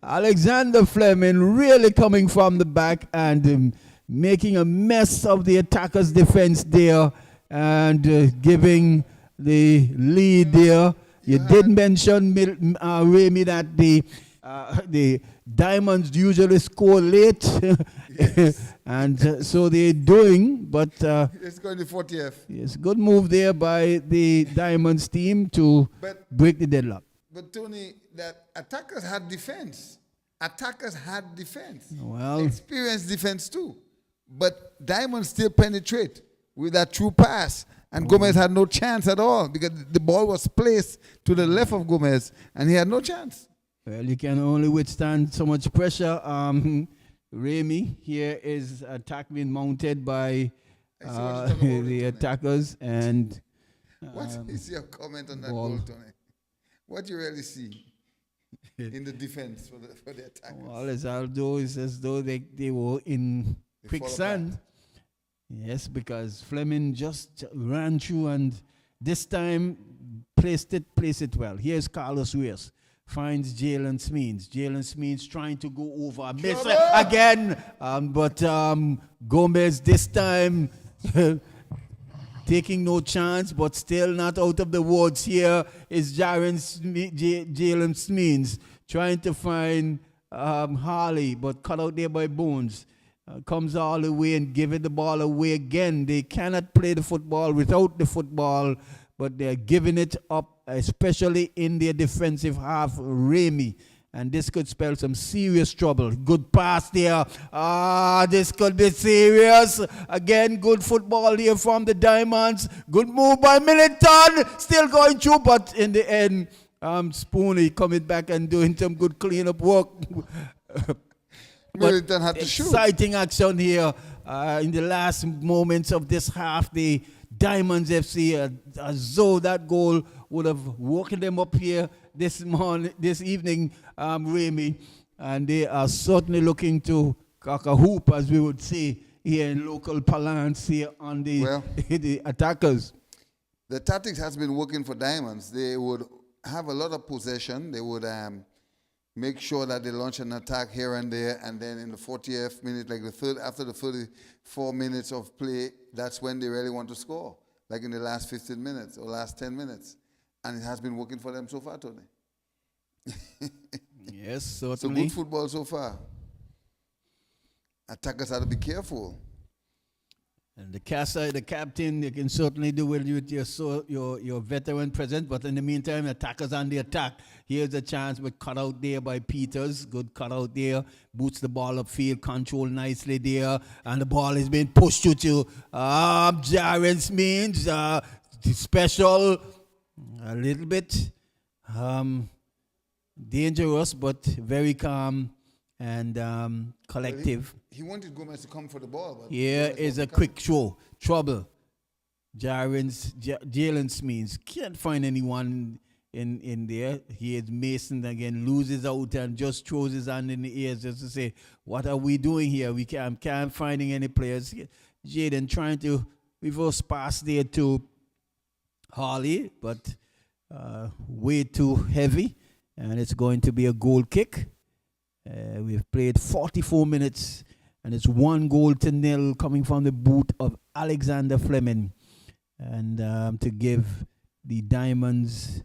Alexander Fleming really coming from the back and making a mess of the Attackers' defense there and giving the lead there. You did mention, Remy, that the Diamonds usually score late, yes. And so they're doing, but it's going to 40th. Yes, good move there by the Diamonds team to break the deadlock. But Tony, that attackers had defense. Attackers had defense. Well, Experienced defense too. But Diamond still penetrate with that true pass. And Gomez had no chance at all because the ball was placed to the left of Gomez and he had no chance. well, you can only withstand so much pressure. Remy, here is attack being mounted by the attackers. And what is your comment on that goal, Tony? What do you really see in the defense for the attackers? Well, it's as though they were in quicksand. Yes, because Fleming just ran through and this time placed it well. Here's Carlos Reyes. Finds Jalen Smeens. Jalen Smeens trying to go over. Miss again. But Gomez this time taking no chance, but still not out of the woods. Here is Jalen Smeens trying to find Harley, but cut out there by Bones. Comes all the way and giving the ball away again. They cannot play the football without the football, but they're giving it up, especially in their defensive half, Remy. And this could spell some serious trouble. Good pass there. This could be serious. Again, good football here from the Diamonds. Good move by Militon. Still going through, but in the end, Spooney coming back and doing some good cleanup work. Militon had to shoot. Exciting action here in the last moments of this half. The Diamonds FC, as though that goal would have woken them up here this evening, Remy, and they are certainly looking to cock a hoop, as we would say here in local parlance here on the, the attackers. The tactics has been working for Diamonds. They would have a lot of possession. They would make sure that they launch an attack here and there, and then in the 40th minute, like after the 34 minutes of play, that's when they really want to score, like in the last 15 minutes or last 10 minutes. And it has been working for them so far, Tony. Yes, certainly. So good football so far. Attackers have to be careful. And the captain, you can certainly do well with your veteran present, but in the meantime, attackers on the attack. Here's a chance with cut out there by Peters. Good cut out there. Boots the ball upfield, control nicely there, and the ball is being pushed to Jaren Smeens. Special, a little bit dangerous, but very calm and collective. He wanted Gomez to come for the ball. But here is a quick show. Trouble. Jalen Smeens can't find anyone in there. He is Mason again, loses out and just throws his hand in the air just to say, what are we doing here? We can't finding any players. Jaden trying to reverse pass there to Harley, but way too heavy, and it's going to be a goal kick. We've played 44 minutes, and it's 1-0 coming from the boot of Alexander Fleming, and to give the Diamonds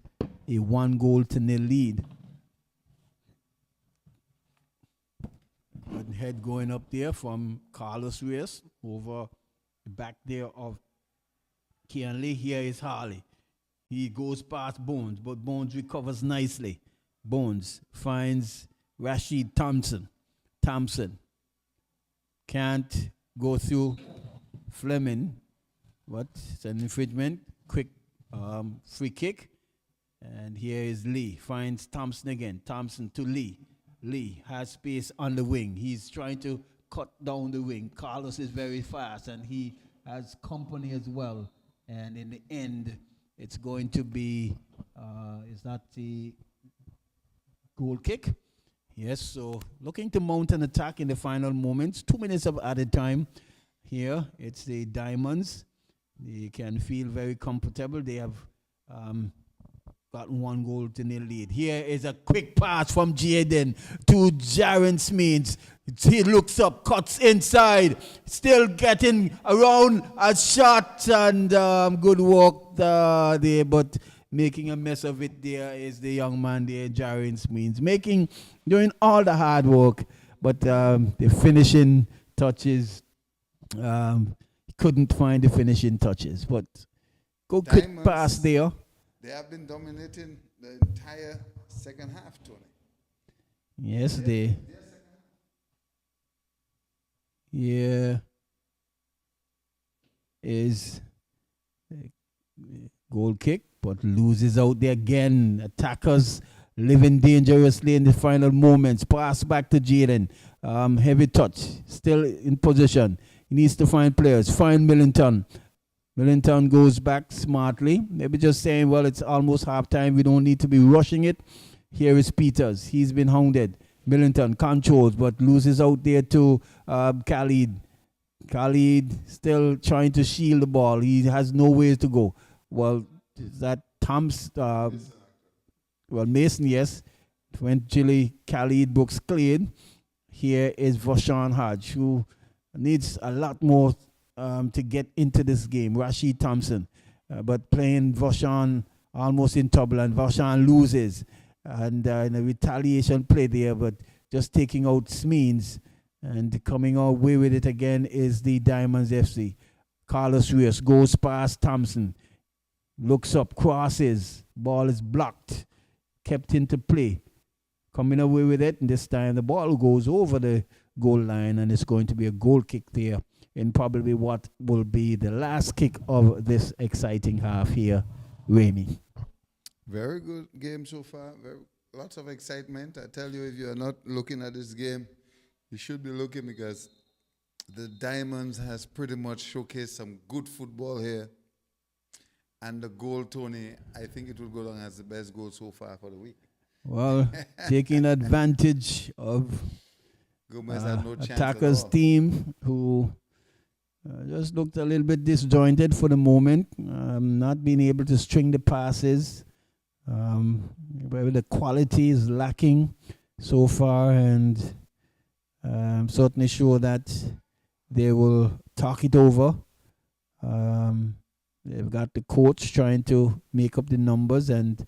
a 1-0 lead. Good head going up there from Carlos Reyes over the back there of Kianley. Here is Harley. He goes past Bones, but Bones recovers nicely. Bones finds Rashid Thompson. Can't go through Fleming, but it's an infringement. Quick free kick. And here is Lee. Finds Thompson again. Thompson to Lee. Lee has space on the wing. He's trying to cut down the wing. Carlos is very fast, and he has company as well. And in the end, it's going to be, is that the goal kick? Yes, so looking to mount an attack in the final moments. 2 minutes of added time here. It's the Diamonds. They can feel very comfortable. They have gotten 1-0 lead. Here is a quick pass from Jaden to Jaren Smeens. He looks up, cuts inside, still getting around a shot, and good work there, but making a mess of it there is the young man there, Jaren Smeens, doing all the hard work, but the finishing touches, couldn't find the finishing touches, but good quick pass there. They have been dominating the entire Second half, Tony. Yes, they. Yeah, is goal kick, but loses out there again. Attackers living dangerously in the final moments. Pass back to Jaden. Heavy touch, still in position. He needs to find players. Find Millington. Millington goes back smartly. Maybe just saying, well, it's almost halftime. We don't need to be rushing it. Here is Peters. He's been hounded. Millington controls, but loses out there to Khalid. Khalid still trying to shield the ball. He has no ways to go. Well, that Tom's, well, Mason, yes. Eventually, Khalid Brooks cleared. Here is Voshan Hodge, who needs a lot more to get into this game. Rashid Thompson, but playing Voshan almost in trouble, and Voshan loses. And in a retaliation play there, but just taking out Smeens and coming away with it again is the Diamonds FC. Carlos Rios goes past Thompson, looks up, crosses, ball is blocked, kept into play. Coming away with it, and this time the ball goes over the goal line, and it's going to be a goal kick there in probably what will be the last kick of this exciting half here, Remy. Very good game so far. Lots of excitement. I tell you, if you are not looking at this game, you should be looking because the Diamonds has pretty much showcased some good football here. And the goal, Tony, I think it will go down as the best goal so far for the week. Well, taking advantage of Gomez had no chance attackers' at all. team who just looked a little bit disjointed for the moment, not being able to string the passes. Where the quality is lacking so far, and certainly sure that they will talk it over. They've got the coach trying to make up the numbers, and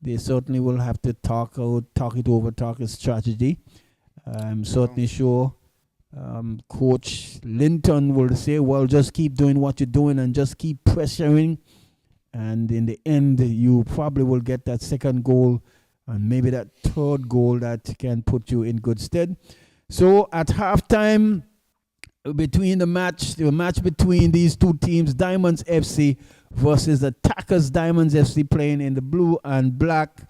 they certainly will have to talk it over, talk a strategy. I'm certainly sure Coach Linton will say, well, just keep doing what you're doing and just keep pressuring. And in the end, you probably will get that second goal and maybe that third goal that can put you in good stead. So at halftime, the match between these two teams, Diamonds FC versus Attackers Diamonds FC, playing in the blue and black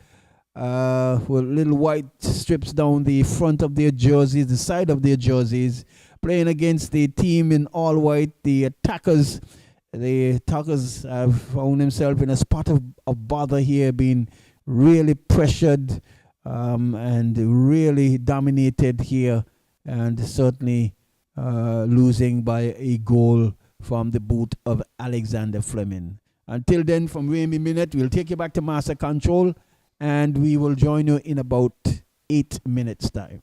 with little white strips down the front of their jerseys, the side of their jerseys, playing against the team in all white, the Attackers. The Attackers have found themselves in a spot of bother here, being really pressured and really dominated here, and certainly losing by a goal from the boot of Alexander Fleming. Until then, from Remy Minute, we'll take you back to Master Control, and we will join you in about 8 minutes' time.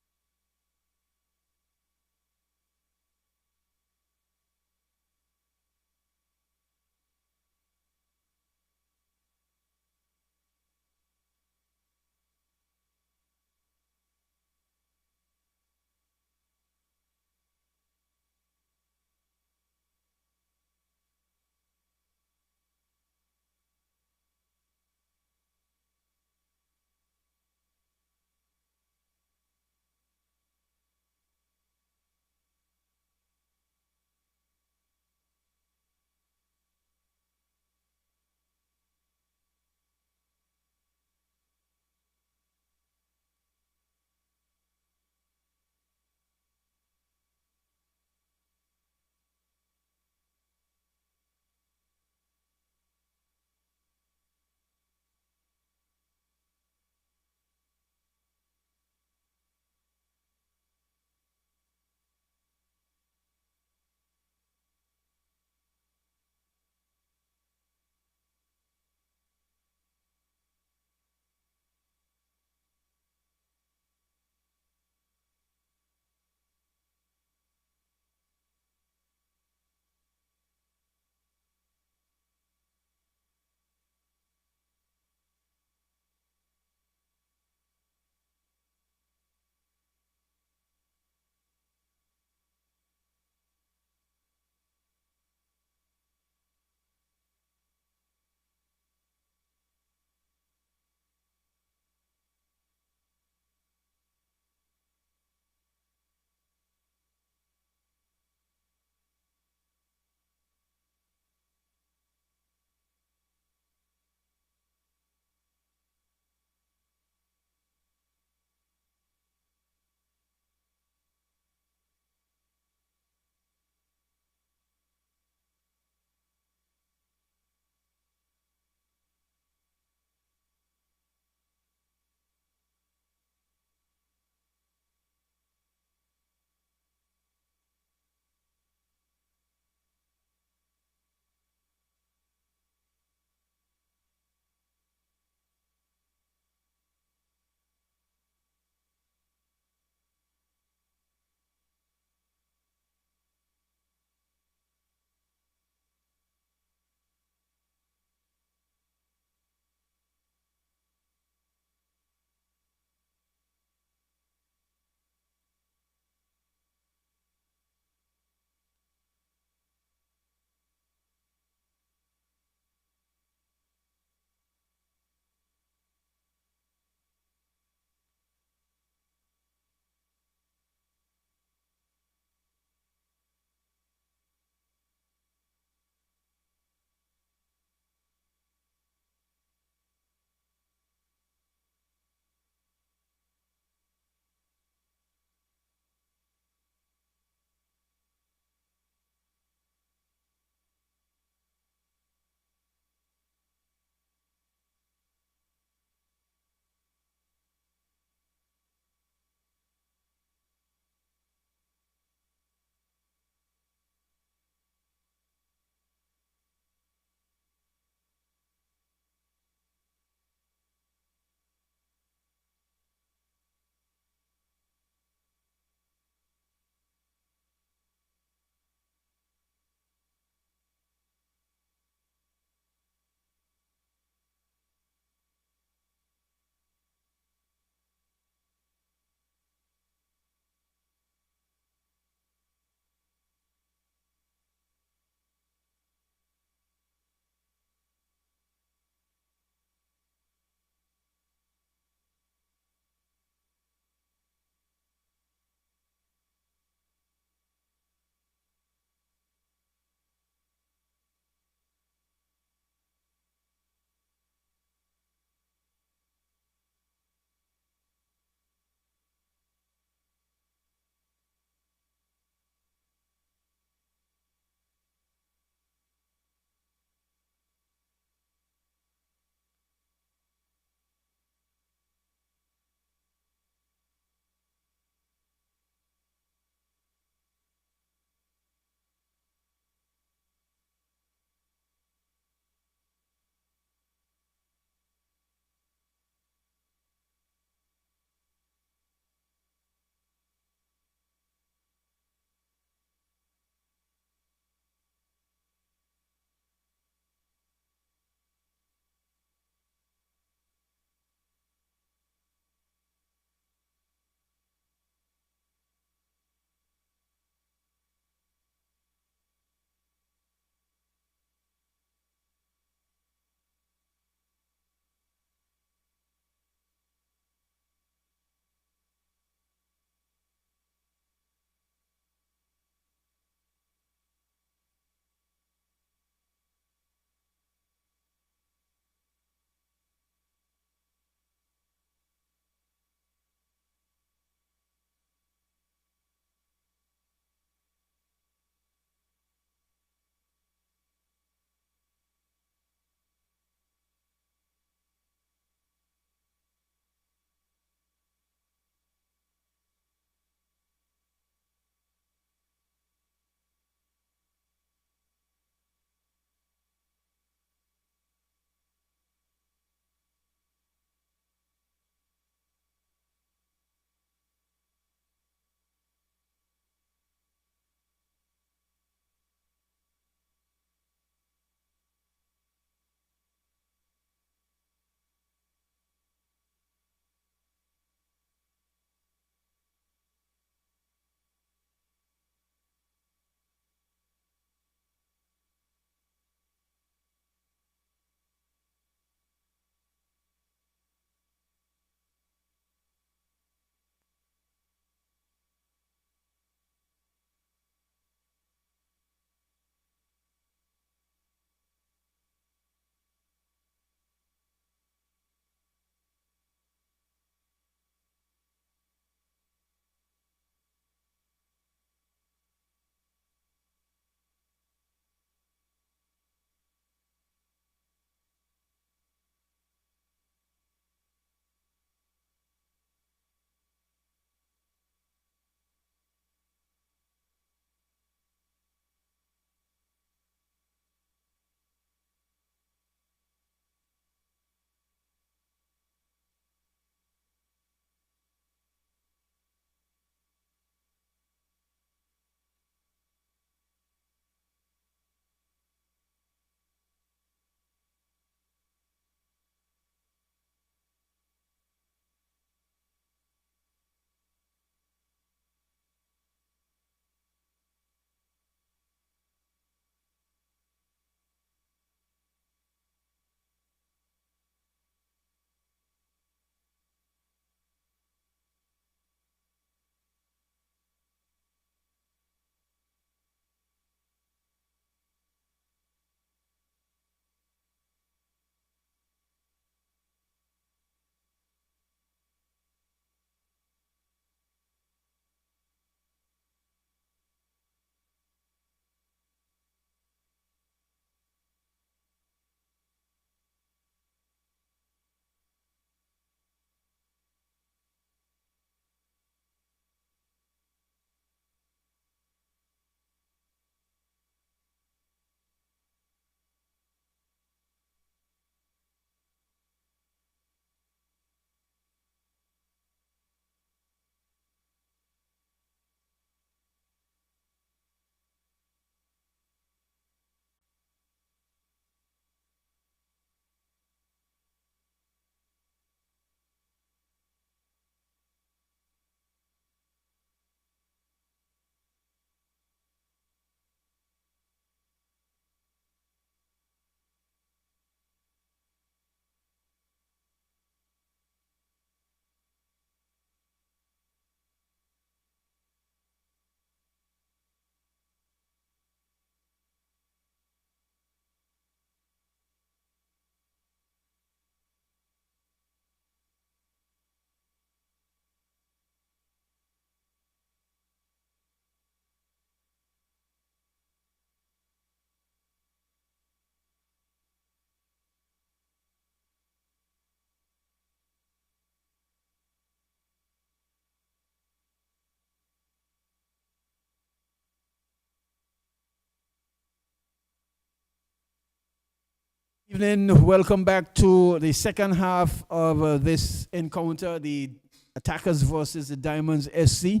Evening, welcome back to the second half of this encounter, the Attackers versus the Diamonds SC.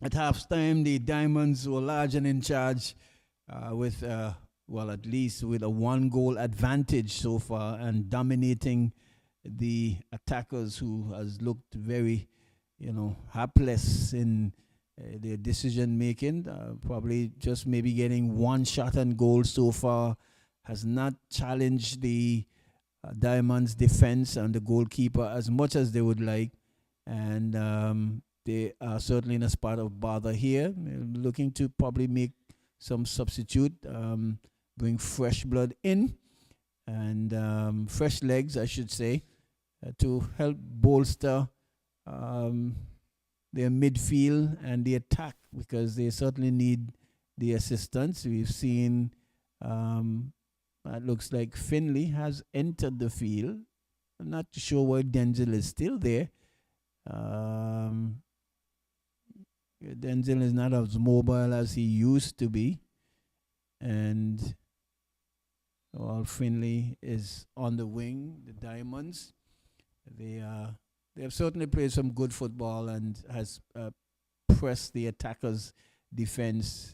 At halftime, the Diamonds were large and in charge with, well, at least with a 1 goal advantage so far and dominating the Attackers, who has looked very, hapless in their decision making. Probably just maybe getting one shot on goal so far, has not challenged the Diamonds defense and the goalkeeper as much as they would like. And they are certainly in a spot of bother here. They're looking to probably make some substitute, bring fresh blood in and fresh legs, I should say, to help bolster their midfield and the attack, because they certainly need the assistance. We've seen it looks like Finley has entered the field. I'm not sure why Denzel is still there. Denzel is not as mobile as he used to be. And while Finley is on the wing, the Diamonds, they have certainly played some good football and has pressed the Attackers' defense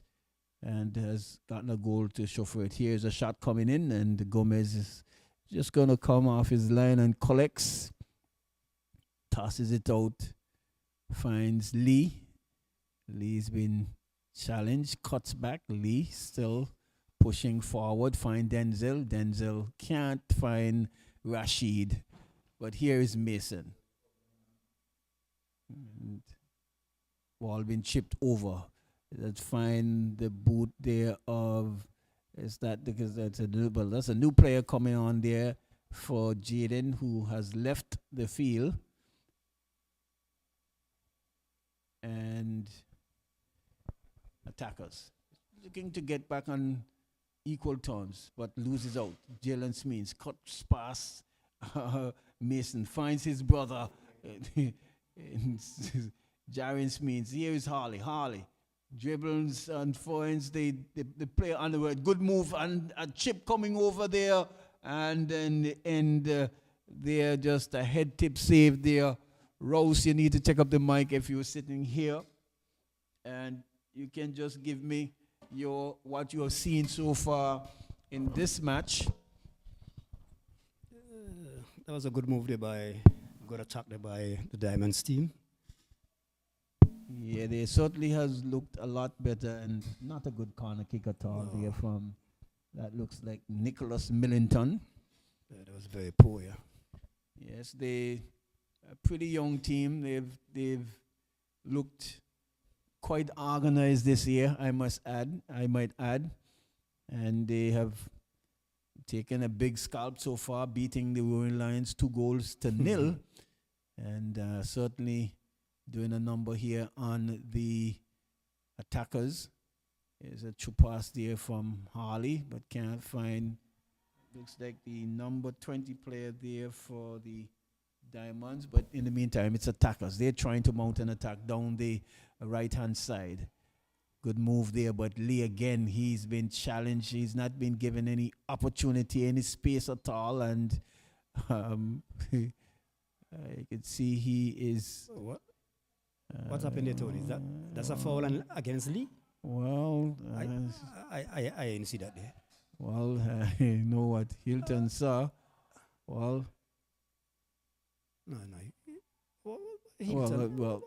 and has gotten a goal to show for it. Here's a shot coming in, and Gomez is just going to come off his line and collects, tosses it out, finds Lee. Lee's been challenged, cuts back. Lee still pushing forward, find Denzel. Denzel can't find Rashid, but here is Mason. And ball been chipped over. Let's find the boot there of, is that because that's a new player coming on there for Jaden, who has left the field. And Attackers looking to get back on equal terms, but loses out. Jalen Smith cuts past Mason, finds his brother. Jaren Smith. Here is Harley. Dribbles and finds the player on the right. Good move and a chip coming over there. And then there, just a head tip save there. Rose, you need to take up the mic if you're sitting here. And you can just give me what you have seen so far in this match. That was a good move there good attack there by the Diamonds team. Yeah, they certainly has looked a lot better, and not a good corner kick at all there from, that looks like Nicholas Millington. Yeah, that was very poor, yeah. Yes, they a pretty young team. They've looked quite organized this year, I might add. And they have taken a big scalp so far, beating the Roaring Lions 2-0. And certainly doing a number here on the Attackers. There's a true pass there from Harley, but can't find, looks like the number 20 player there for the Diamonds. But in the meantime, it's Attackers. They're trying to mount an attack down the right-hand side. Good move there, but Lee again, he's been challenged. He's not been given any opportunity, any space at all. And you can see he is... What's happened there, Tony? That's a foul against Lee? Well, I didn't see that there. Well, you know what Hilton saw. Well, no. Hilton. Well,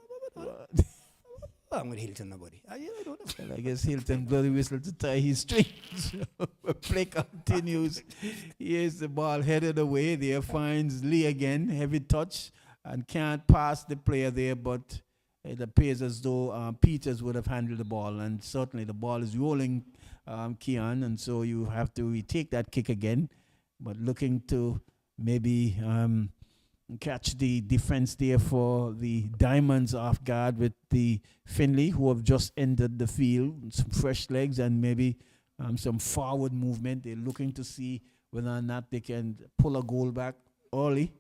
I'm with Hilton, nobody. I guess Hilton bloody whistle to tie his strings. Play continues. Here's the ball headed away. There finds Lee again. Heavy touch and can't pass the player there, but it appears as though Peters would have handled the ball, and certainly the ball is rolling, Keon, and so you have to retake that kick again, but looking to maybe catch the defense there for the Diamonds off guard with the Finley, who have just entered the field, some fresh legs and maybe some forward movement. They're looking to see whether or not they can pull a goal back early.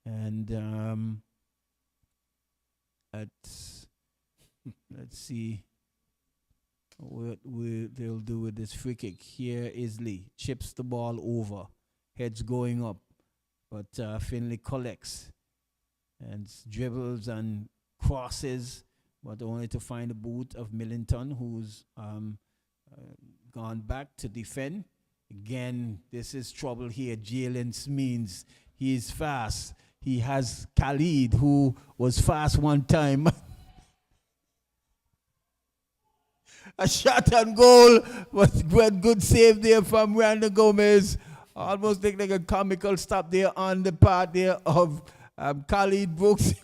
And let's see what they'll do with this free kick. Here is Lee. Chips the ball over. heads going up. But Finley collects and dribbles and crosses, but only to find the boot of Millington, who's gone back to defend. Again, this is trouble here. Jalen Smeens, he's fast. He has Khalid, who was fast one time. A shot on goal, but good save there from Randall Gomez. Almost like a comical stop there on the part there of Khalid Brooks.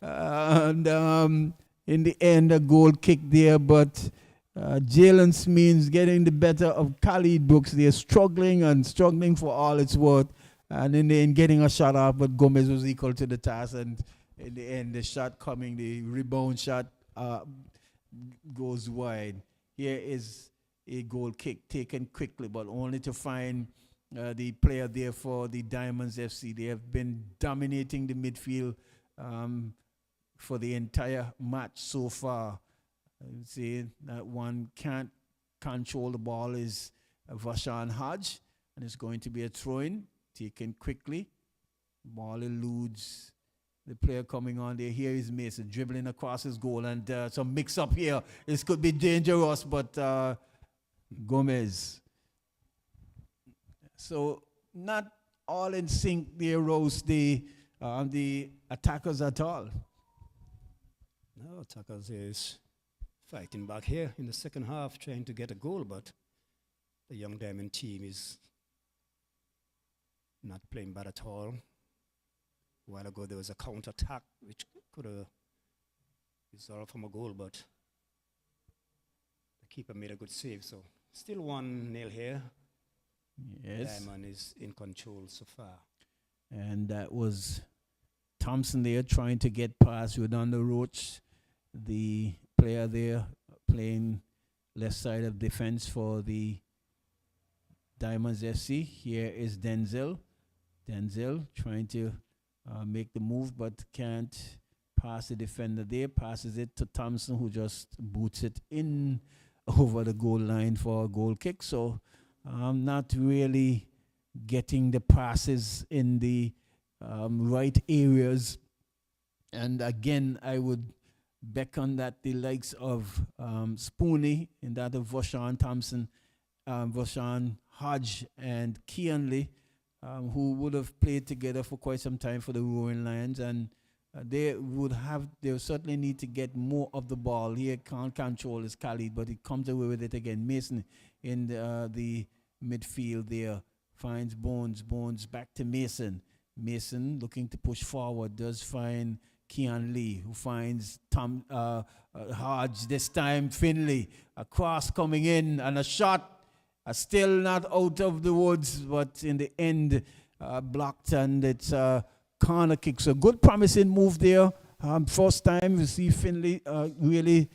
And in the end, a goal kick there, but Jalen Smeens getting the better of Khalid Brooks. They're struggling for all it's worth. And in the end, getting a shot off, but Gomez was equal to the task. And in the end, the shot coming, the rebound shot goes wide. Here is a goal kick taken quickly, but only to find the player there for the Diamonds FC. They have been dominating the midfield for the entire match so far. I would say that one can't control the ball is Vashan Hodge, and it's going to be a throw-in taken quickly. Ball eludes the player coming on there. Here is Mason dribbling across his goal, and some mix-up here. This could be dangerous, but Gomez. So not all in sync there, Rose, the attackers at all. No, attackers is fighting back here in the second half, trying to get a goal, but the Young Diamond team is not playing bad at all. A while ago, there was a counter-attack which could have resolved from a goal, but the keeper made a good save. So still 1-0 here. Yes. Diamond is in control so far. And that was Thompson there trying to get past Redondo Roach, the player there playing left side of defense for the Diamonds FC. Here is Denzel. Denzel trying to make the move, but can't pass the defender there. Passes it to Thompson, who just boots it in over the goal line for a goal kick. So not really getting the passes in the right areas. And again, I would beckon that the likes of Spooney, and that of Vashan Thompson, Vashan Hodge, and Keonley, who would have played together for quite some time for the Roaring Lions, and they would certainly need to get more of the ball. Here can't control his Khalid, but he comes away with it again. Mason in the midfield there finds Bones. Bones back to Mason. Mason looking to push forward, does find Keon Lee, who finds Hodge, this time Finley. A cross coming in and a shot. Still not out of the woods, but in the end blocked, and it's a corner kick. So good promising move there. First time we see Finley really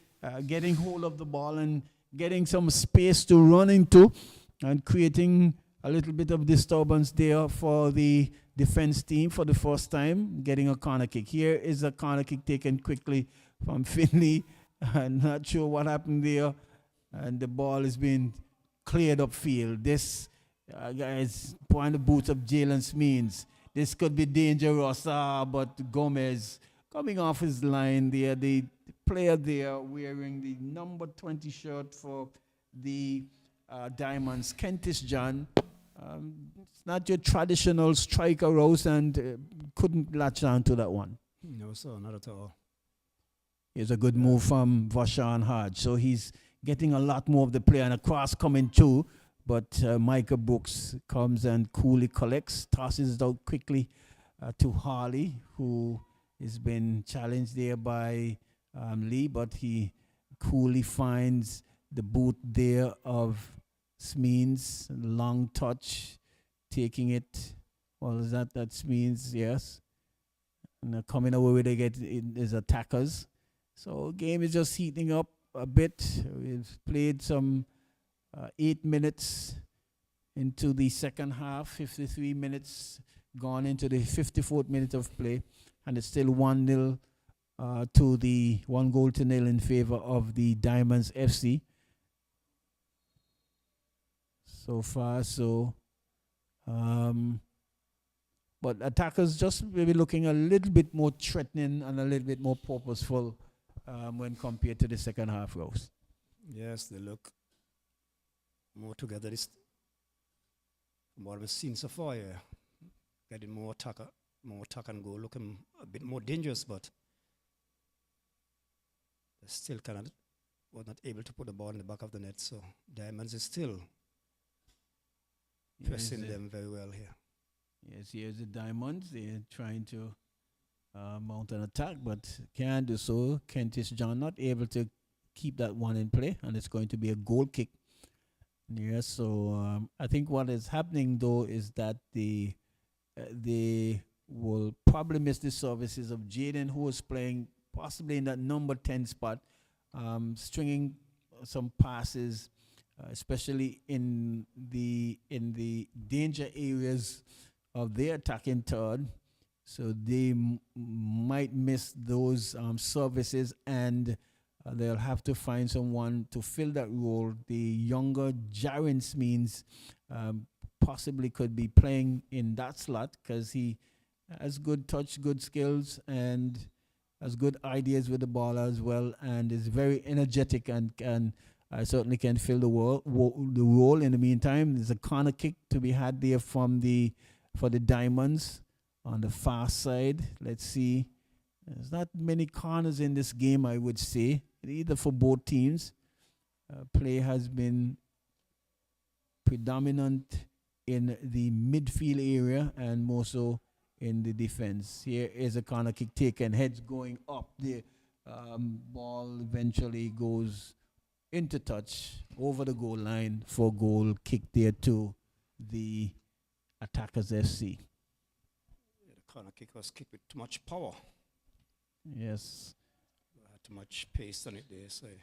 getting hold of the ball and getting some space to run into and creating a little bit of disturbance there for the defense team for the first time, getting a corner kick. Here is a corner kick taken quickly from Finley. I'm not sure what happened there, and the ball is being cleared upfield. This guys point the boots of Jalen Smeens. This could be dangerous, but Gomez coming off his line there. The player there wearing the number 20 shirt for the Diamonds, Kentish John. It's not your traditional striker, Rose, and couldn't latch on to that one. No, sir, not at all. Here's a good move from Vashan Hodge. So he's getting a lot more of the play, and a cross coming too, but Micah Brooks comes and coolly collects, tosses it out quickly to Harley, who has been challenged there by Lee, but he coolly finds the boot there of Smeens, long touch, taking it. Well, is that Smeens? Yes. And coming away with it is attackers. So game is just heating up a bit. We've played some 8 minutes into the second half, 53 minutes gone into the 54th minute of play, and it's still 1-0 to the 1-0 in favor of the Diamonds FC. So far, so Um, but attackers just maybe looking a little bit more threatening and a little bit more purposeful when compared to the second half, Rose. Yes, they look more together. This, from what we've seen so far, yeah. Getting more attack and goal, looking a bit more dangerous, but they still cannot, were not able to put the ball in the back of the net. So Diamonds is still pressing them very well here. Yes, here's the Diamonds. They're trying to mount an attack, but can't do so. Kentish John not able to keep that one in play, and it's going to be a goal kick. Yes, so I think what is happening though is that they will probably miss the services of Jaden, who is playing possibly in that number 10 spot, stringing some passes, especially in the danger areas of their attacking third. So they might miss those services, and they'll have to find someone to fill that role. The younger Jaren Smeens possibly could be playing in that slot because he has good touch, good skills, and has good ideas with the ball as well, and is very energetic and certainly can fill the role. In the meantime, there's a corner kick to be had there for the Diamonds on the far side. Let's see. There's not many corners in this game, I would say, either for both teams. Play has been predominant in the midfield area and more so in the defense. Here is a corner kick taken, heads going up. The ball eventually goes into touch over the goal line for goal, kick there to the Attackers FC. Yeah, the corner kick was kicked with too much power. Yes. Had too much pace on it there, so it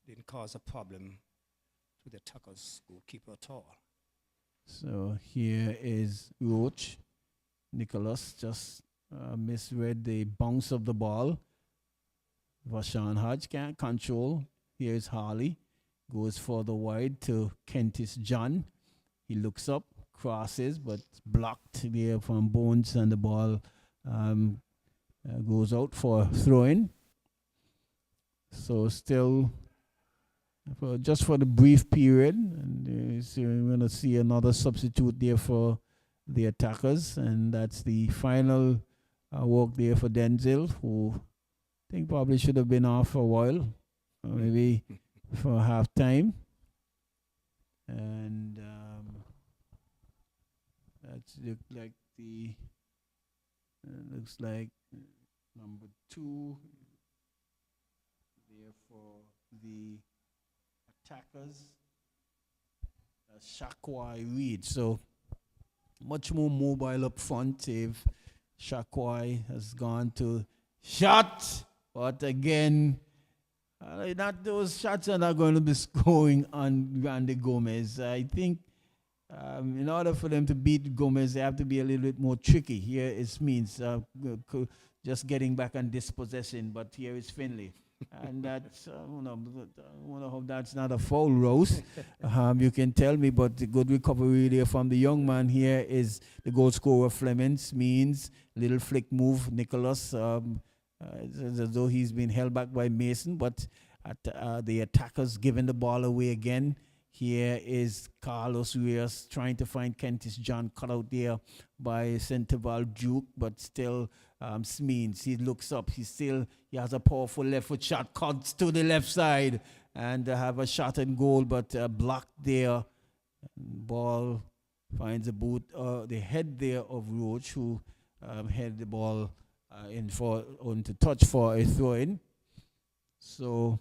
didn't cause a problem to the Attackers goalkeeper at all. So here is Roach. Nicholas just misread the bounce of the ball. Vashan Hodge can't control. Here's Harley. Goes further wide to Kentish John. He looks up, crosses, but blocked there from Bones, and the ball goes out for throw-in. So still, just for the brief period, and so we're going to see another substitute there for the Attackers, and that's the final work there for Denzel, who I think probably should have been off for a while, maybe for half time. And that's looks like number 2 there for the Attackers, Shakwai Reed. So much more mobile up front. If Shakwai has gone to shot, but again, not those shots are not going to be scoring on Randy Gomez. I think in order for them to beat Gomez, they have to be a little bit more tricky. Here it means just getting back on dispossession, but here is Finley. And that's, I wonder how that's not a foul, Rose. You can tell me, but the good recovery there from the young man here is the goal scorer, Flemings, means little flick move, Nicholas. It's as though he's been held back by Mason, but the Attackers giving the ball away again. Here is Carlos Reyes trying to find Kentish John, cut out there by Centerval Duke, but still Smeens. He looks up. He has a powerful left foot shot, cuts to the left side, and have a shot and goal, but blocked there. Ball finds the head there of Roach, who had the ball onto touch for a throw-in. So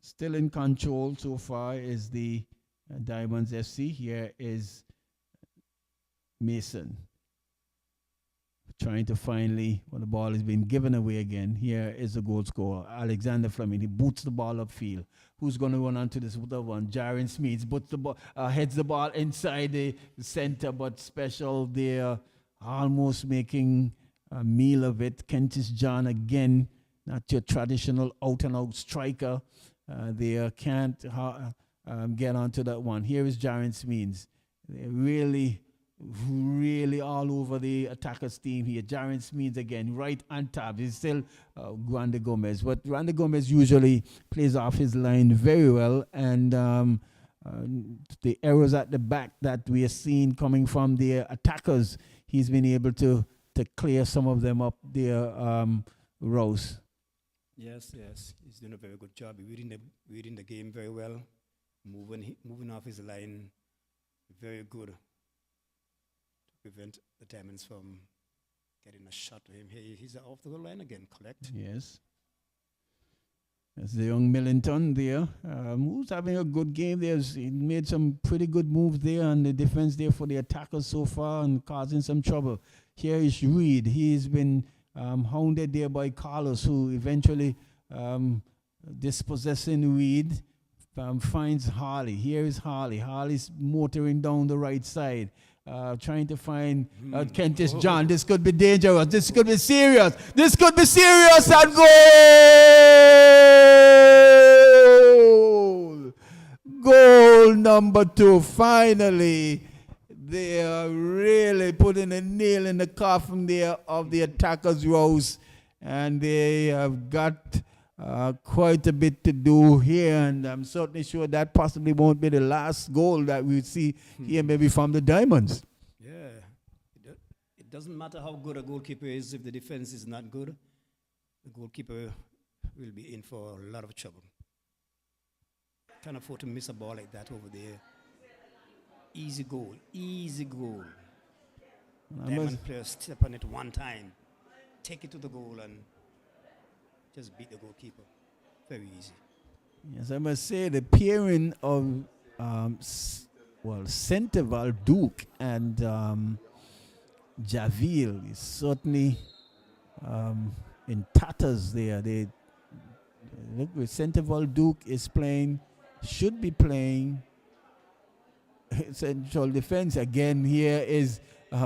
still in control so far is the Diamonds FC. Here is Mason trying to finally, when the ball has been given away again, here is the goal scorer, Alexander Fleming. He boots the ball upfield. Who's going to run onto this other one? Jaren Smith boots the ball, heads the ball inside the center, but special there, almost making a meal of it. Kentish John again, not your traditional out-and-out striker. They can't get onto that one. Here is Jaren Smeens. They're really all over the attackers team here. Jaren Smeens again, right on top. He's still Grande Gomez. But Grande Gomez usually plays off his line very well. And the errors at the back that we are seeing coming from the attackers, he's been able to clear some of them up there, Rose. Yes, he's doing a very good job. Reading the game very well, moving off his line, very good to prevent the Diamonds from getting a shot to him. He's off the goal line again, correct? Yes. That's the young Millington there, who's having a good game there. He made some pretty good moves there on the defense there for the attackers so far and causing some trouble. Here is Reed. He's been hounded there by Carlos, who eventually dispossessing Reed, finds Harley. Here is Harley. Harley's motoring down the right side, trying to find Kentish John. This could be dangerous. This could be serious. This could be serious and goal! Goal number 2. Finally, they are really putting a nail in the coffin there of the attackers' rows, and they have got quite a bit to do here, and I'm certainly sure that possibly won't be the last goal that we see here, maybe from the Diamonds. Yeah, it doesn't matter how good a goalkeeper is if the defense is not good. The goalkeeper will be in for a lot of trouble. Can't afford to miss a ball like that over there. Easy goal, easy goal. Diamond players step on it one time, take it to the goal, and just beat the goalkeeper. Very easy. Yes, I must say the pairing of Centeval Duke and Javil is certainly in tatters there. They look with Centeval Duke is playing, should be playing central defense again. Here is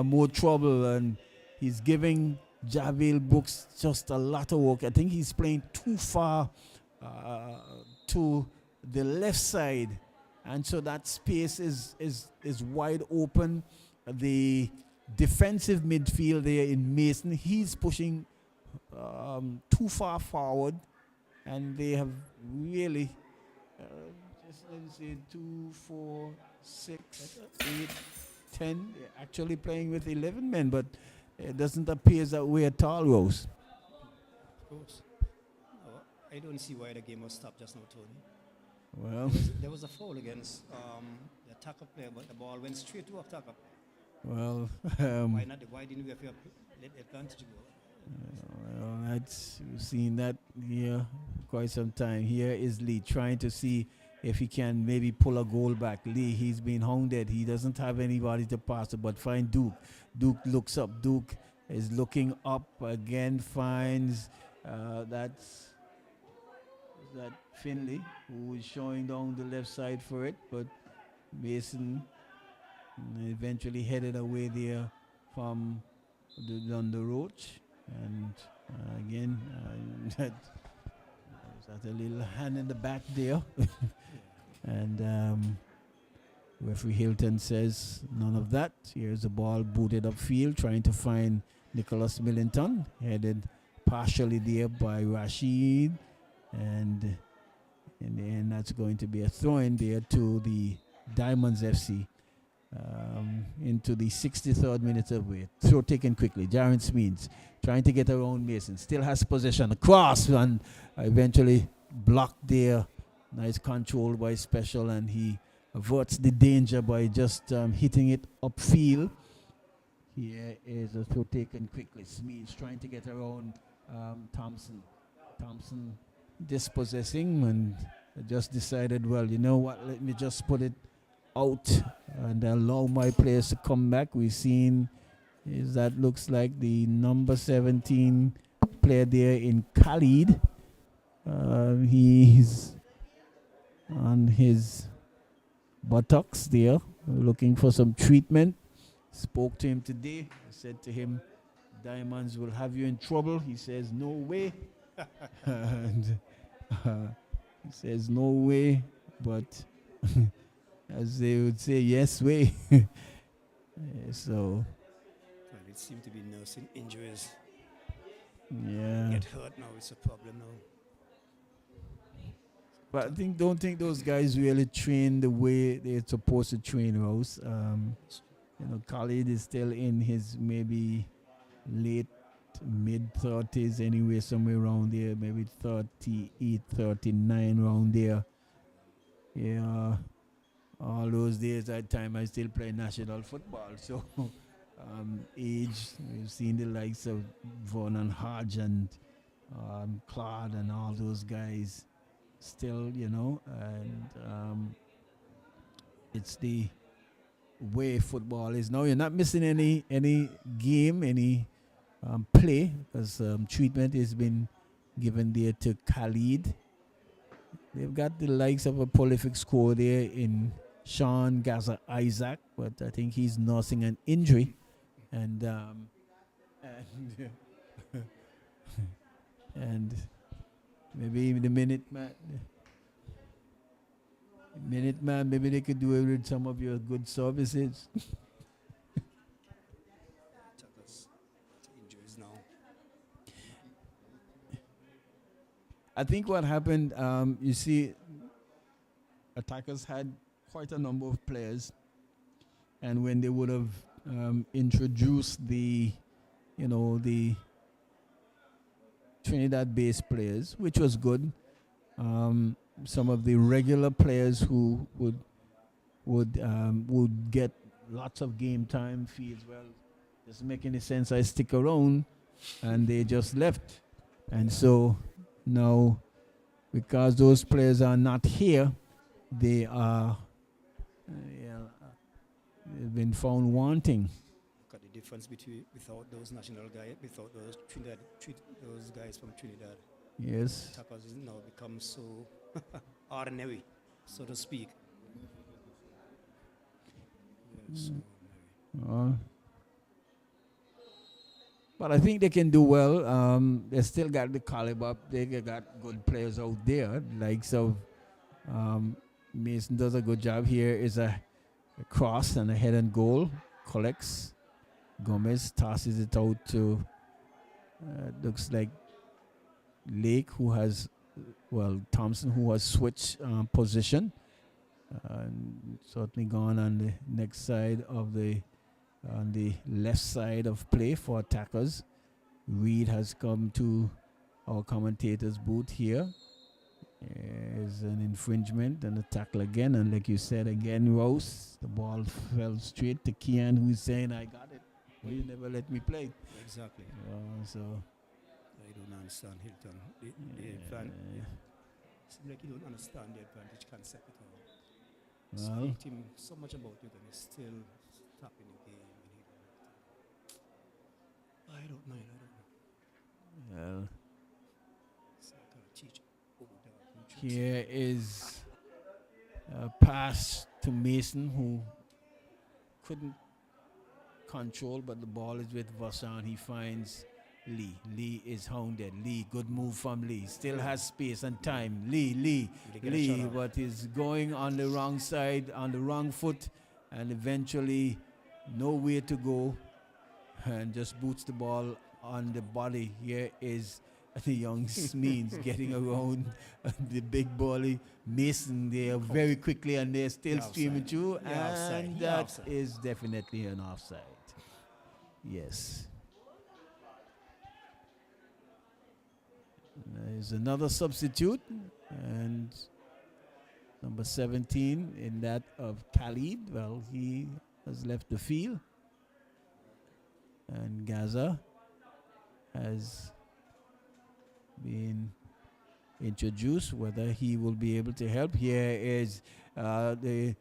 more trouble, and he's giving Javil Brooks just a lot of work. I think he's playing too far to the left side, and so that space is wide open. The defensive midfield there in Mason, he's pushing too far forward, and they have really just let me see 2, 4, 6, 8, 10. They're actually playing with 11 men, but it doesn't appear that way at all, Rose. Of course. No, I don't see why the game was stopped just now, Tony. Well, there was a foul against the attacker player, but the ball went straight to attacker. well, Why didn't we have to let the advantage go? we've seen that here quite some time. Here is Lee trying to see if he can maybe pull a goal back. Lee, he's been hounded. He doesn't have anybody to pass it, but find Duke. Duke looks up. Duke is looking up again, finds that Finley, who is showing down the left side for it, but Mason eventually headed away there from the Roach. And again, that a little hand in the back there. And referee Hilton says none of that. Here's the ball booted upfield, trying to find Nicholas Millington, headed partially there by Rashid. And in the end, that's going to be a throw-in there to the Diamonds FC. Into the 63rd minute of play. Throw taken quickly. Jaren Smeens trying to get around Mason. Still has possession. Cross and eventually blocked there. Nice control by Special, and he averts the danger by just hitting it upfield. Here is a throw taken quickly. Smeens trying to get around Thompson. Thompson dispossessing and just decided, well, you know what, let me just put it out and allow my players to come back. We've seen is that looks like the number 17 player there in Khalid. He's on his buttocks there, looking for some treatment. Spoke to him today. I said to him, Diamonds will have you in trouble. He says, no way. And, he says, no way. But as they would say, yes way. So Well, it seemed to be nursing injuries. yeah, Get hurt now, it's a problem now. but I think don't think those guys really train the way they're supposed to train, Rose. Khalid is still in his maybe late mid 30s anyway, somewhere around there, maybe 38, 39 around there. Yeah, all those days, that time I still play national football. So, age, we've seen the likes of Vaughan and Hodge and Claude and all those guys still, and it's the way football is now. You're not missing any game, any play, because treatment has been given there to Khalid. They've got the likes of a prolific scorer there in Sean Gaza Isaac, but I think he's nursing an injury, and and and maybe the minute man, maybe they could do it with some of your good services. Tucker's injuries now. I think what happened, you see, attackers had quite a number of players, and when they would have introduced the Trinidad-based players, which was good, some of the regular players who would get lots of game time feels well. Doesn't make any sense. I stick around, and they just left, and so now because those players are not here, they are they've been found wanting. Look at the difference between without those national guys, without those those guys from Trinidad. Yes. Tackles has now become so ordinary, so to speak. Yeah, so ordinary. But I think they can do well. They still got the caliber. They got good players out there. Likes of Mason does a good job here. Is a cross and a head and goal. Collects. Gomez tosses it out to looks like Lake, who has Thompson, who has switched position. And certainly gone on the next side of on the left side of play for attackers. Reed has come to our commentator's booth here. Is an infringement and a tackle again, and like you said again, Rose, the ball fell straight to Kian, who's saying, "I got it. You never let me play." Exactly. So I don't understand Hilton. The advantage. Seems like you don't understand the advantage concept at all. well, Speak to him so much about it, and he's still stuck in the game. And I don't know. well, So I gotta teach here is a pass to Mason, who couldn't control, but the ball is with Vassan. He finds Lee. Lee is hounded. Lee, good move from Lee. Still has space and time. Lee, but is going on the wrong side, on the wrong foot, and eventually nowhere to go, and just boots the ball on the body. Here is the young Means getting around the big bally Mason there very quickly, and they're still streaming through, and that is definitely an offside. Yes. There's another substitute, and number 17 in that of Khalid. Well, he has left the field, and Gaza has been introduced. Whether he will be able to help. Here is the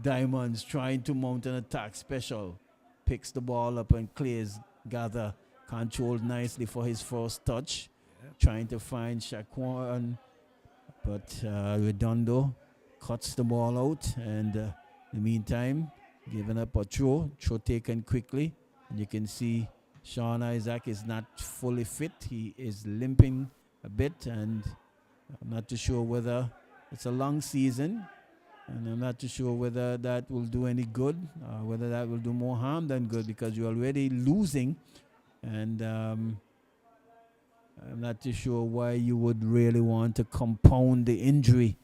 Diamonds trying to mount an attack. Special picks the ball up and clears. Gaza controlled nicely for his first touch. Trying to find Shaquan, but Redondo cuts the ball out, and in the meantime, giving up a throw taken quickly, and you can see Sean Isaac is not fully fit. He is limping a bit, and I'm not too sure whether it's a long season, And I'm not too sure whether that will do any good, whether that will do more harm than good, because you're already losing. And I'm not too sure why you would really want to compound the injury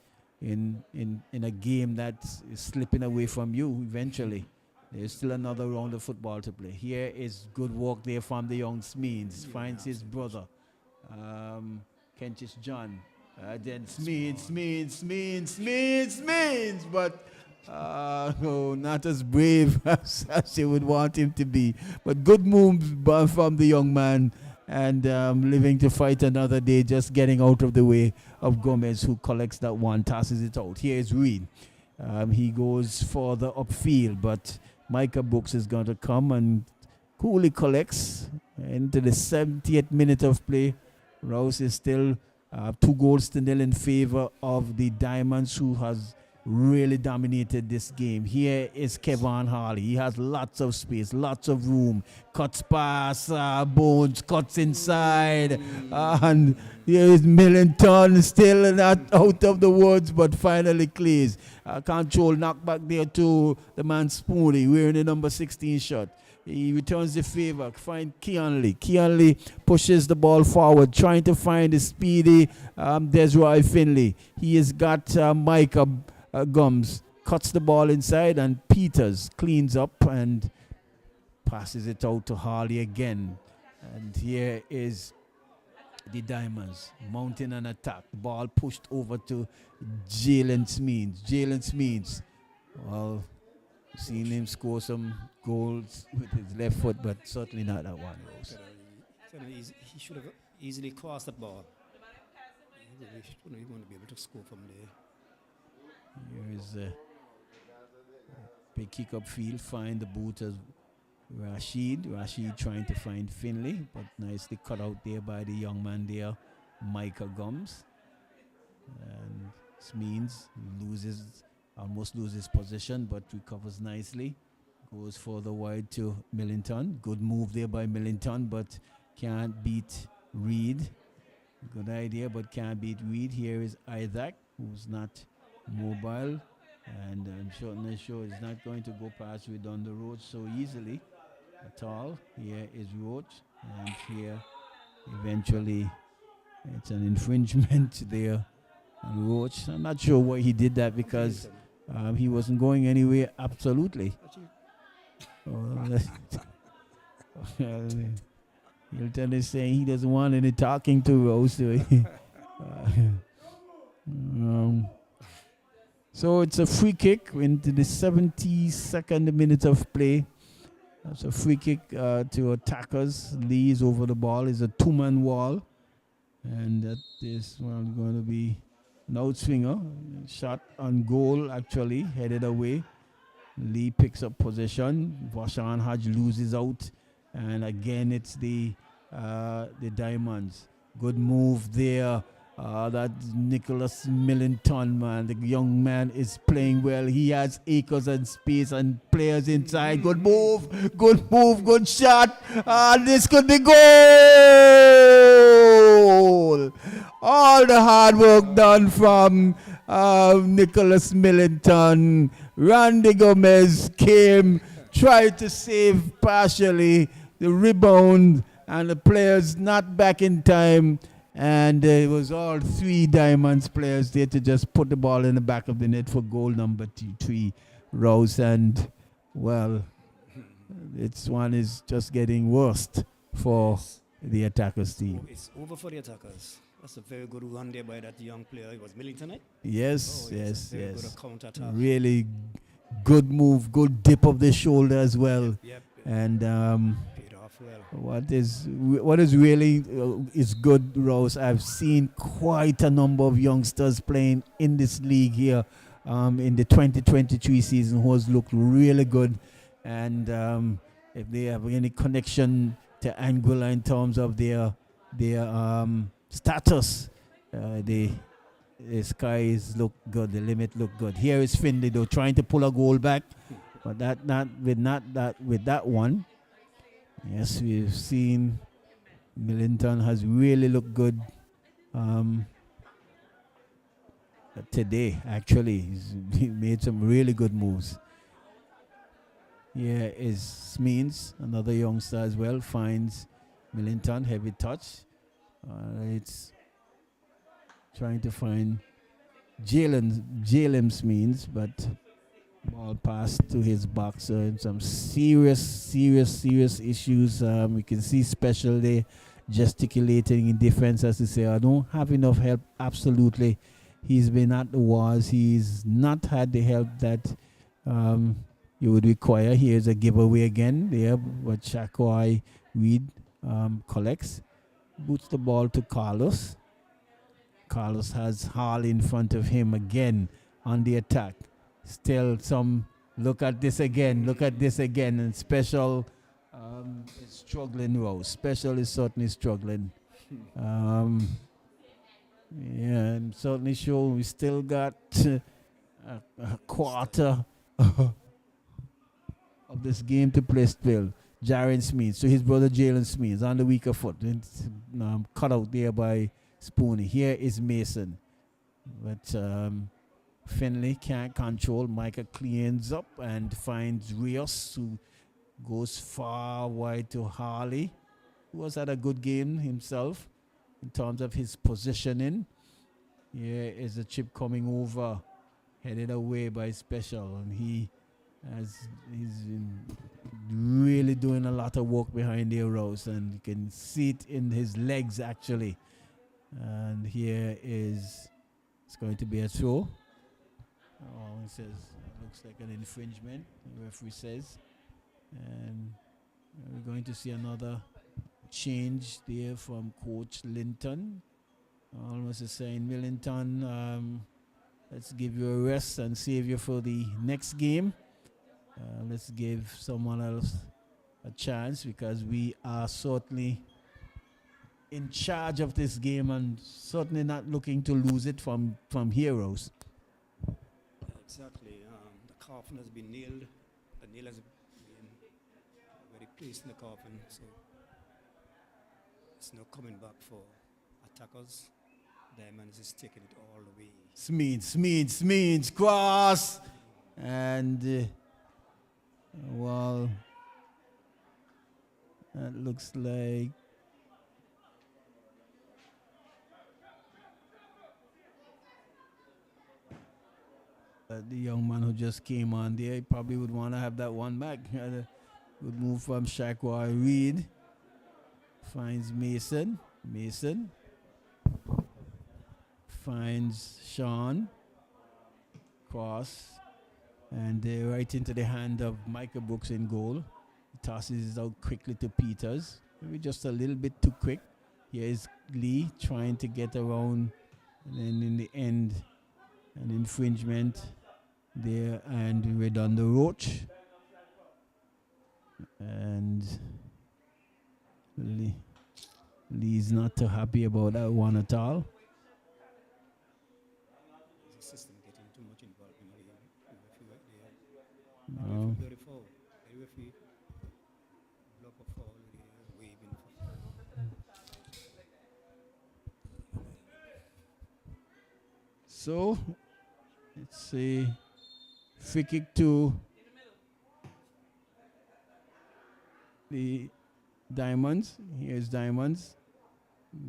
in a game that is slipping away from you eventually. There's still another round of football to play. Here is good work there from the young Smeens. Finds his brother, Kentish John. Then Smeens. But no, not as brave as you would want him to be. But good moves from the young man, and living to fight another day, just getting out of the way of Gomez, who collects that one, tosses it out. Here's Reed. He goes further upfield, but Micah Brooks is going to come and coolly collects into the 70th minute of play. Rouse is still 2-0 in favor of the Diamonds, who has really dominated this game. Here is Kevin Harley. He has lots of space, lots of room. Cuts past Bones, cuts inside. And here is Millington, still not out of the woods, but finally clears. Control knock back there to the man Spooney, wearing the number 16 shirt. He returns the favor, find Keonley. Keonley pushes the ball forward, trying to find the speedy Desroy Finley. He has got Micah Gums, cuts the ball inside, and Peters cleans up and passes it out to Harley again. And here is the Diamonds mounting an attack. The ball pushed over to Jalen Smeens. Well, seen him score some goals with his left foot, but certainly not that one, Rose. He should have easily crossed that ball. He wouldn't be able to score from there. Here is a big kick upfield, find the boot as Rashid trying to find Finley, but nicely cut out there by the young man there, Micah Gums. And Smeens almost loses position, but recovers nicely. Goes further wide to Millington. Good move there by Millington, but can't beat Reed. Good idea, but can't beat Reed. Here is Isaac, who's not mobile, and I'm sure he's not going to go past Reed on the road so easily at all. Here is Roach, and here eventually it's an infringement there on Roach. I'm not sure why he did that, because he wasn't going anywhere, absolutely. Hilton is saying he doesn't want any talking to Rose. So it's a free kick into the 72nd minute of play. That's a free kick to attackers. Lee is over the ball. It's a two-man wall. And that is going to be an outswinger. Shot on goal, actually, headed away. Lee picks up possession. Vashan Hodge loses out. And again, it's the Diamonds. Good move there. That Nicholas Millington, man. The young man is playing well. He has acres and space and players inside. Good move, good shot. This could be goal. All the hard work done from Nicholas Millington. Randy Gomez came, tried to save partially the rebound, and the players not back in time. And it was all three Diamonds players there to just put the ball in the back of the net for goal number 3, Rouse. And, well, this one is just getting worse for the attackers team. It's over for the attackers. That's a very good run there by that young player. It was Millington, right? Yes. Good counter-attack. Really good move, good dip of the shoulder as well. Yep. And well. What is really is good, Rose. I've seen quite a number of youngsters playing in this league here in the 2023 season who has looked really good. And if they have any connection to Anguilla in terms of their status, the skies look good, the limit look good. Here is Finley though, trying to pull a goal back, but with that one. Yes, we've seen Millington has really looked good. today. Actually, he made some really good moves. Here is Smeens, another youngster as well, finds Millington, heavy touch. It's trying to find Jalen Smeens, but ball passed to his boxer and some serious issues. We can see Special there gesticulating in defense as to say, I don't have enough help. Absolutely. He's been at the wars. He's not had the help that you would require. Here's a giveaway again there, but Shakwai Reed collects. Boots the ball to Carlos. Carlos has Hall in front of him again on the attack. Still some, look at this again, and Special is struggling now. Special is certainly struggling. Yeah, I'm certainly sure we still got a quarter of this game to play still. Jaren Smith, so his brother Jalen Smith on the weaker foot. It's, cut out there by Spoonie. Here is Mason. But Finley can't control. Micah cleans up and finds Rios, who goes far wide to Harley, who has had a good game himself in terms of his positioning. Here is a chip coming over, headed away by Special, and he's really doing a lot of work behind the arrows, and you can see it in his legs actually. And here is, it's going to be a throw. Oh, he says it looks like an infringement, the referee says. And we're going to see another change there from Coach Linton. Almost saying, Millington, let's give you a rest and save you for the next game. Let's give someone else a chance, because we are certainly in charge of this game and certainly not looking to lose it from Heroes. Exactly. The coffin has been nailed. The nail has been already placed in the coffin, so it's no coming back for attackers. Diamonds is taking it all the way. Smeeds, cross, and well, that looks like the young man who just came on there, he probably would want to have that one back. Good move from Shakwa Reed. Finds Mason. Finds Sean. Cross. And right into the hand of Micah Brooks in goal. He tosses it out quickly to Peters. Maybe just a little bit too quick. Here is Lee trying to get around. And then in the end, an infringement there, and we're done the Roach. And Lee's not too happy about that one at all. The system getting too much involved in the referee right there. Very foul. The referee block a foul, waving for foul. So it's a free kick to the Diamonds. Here's Diamonds.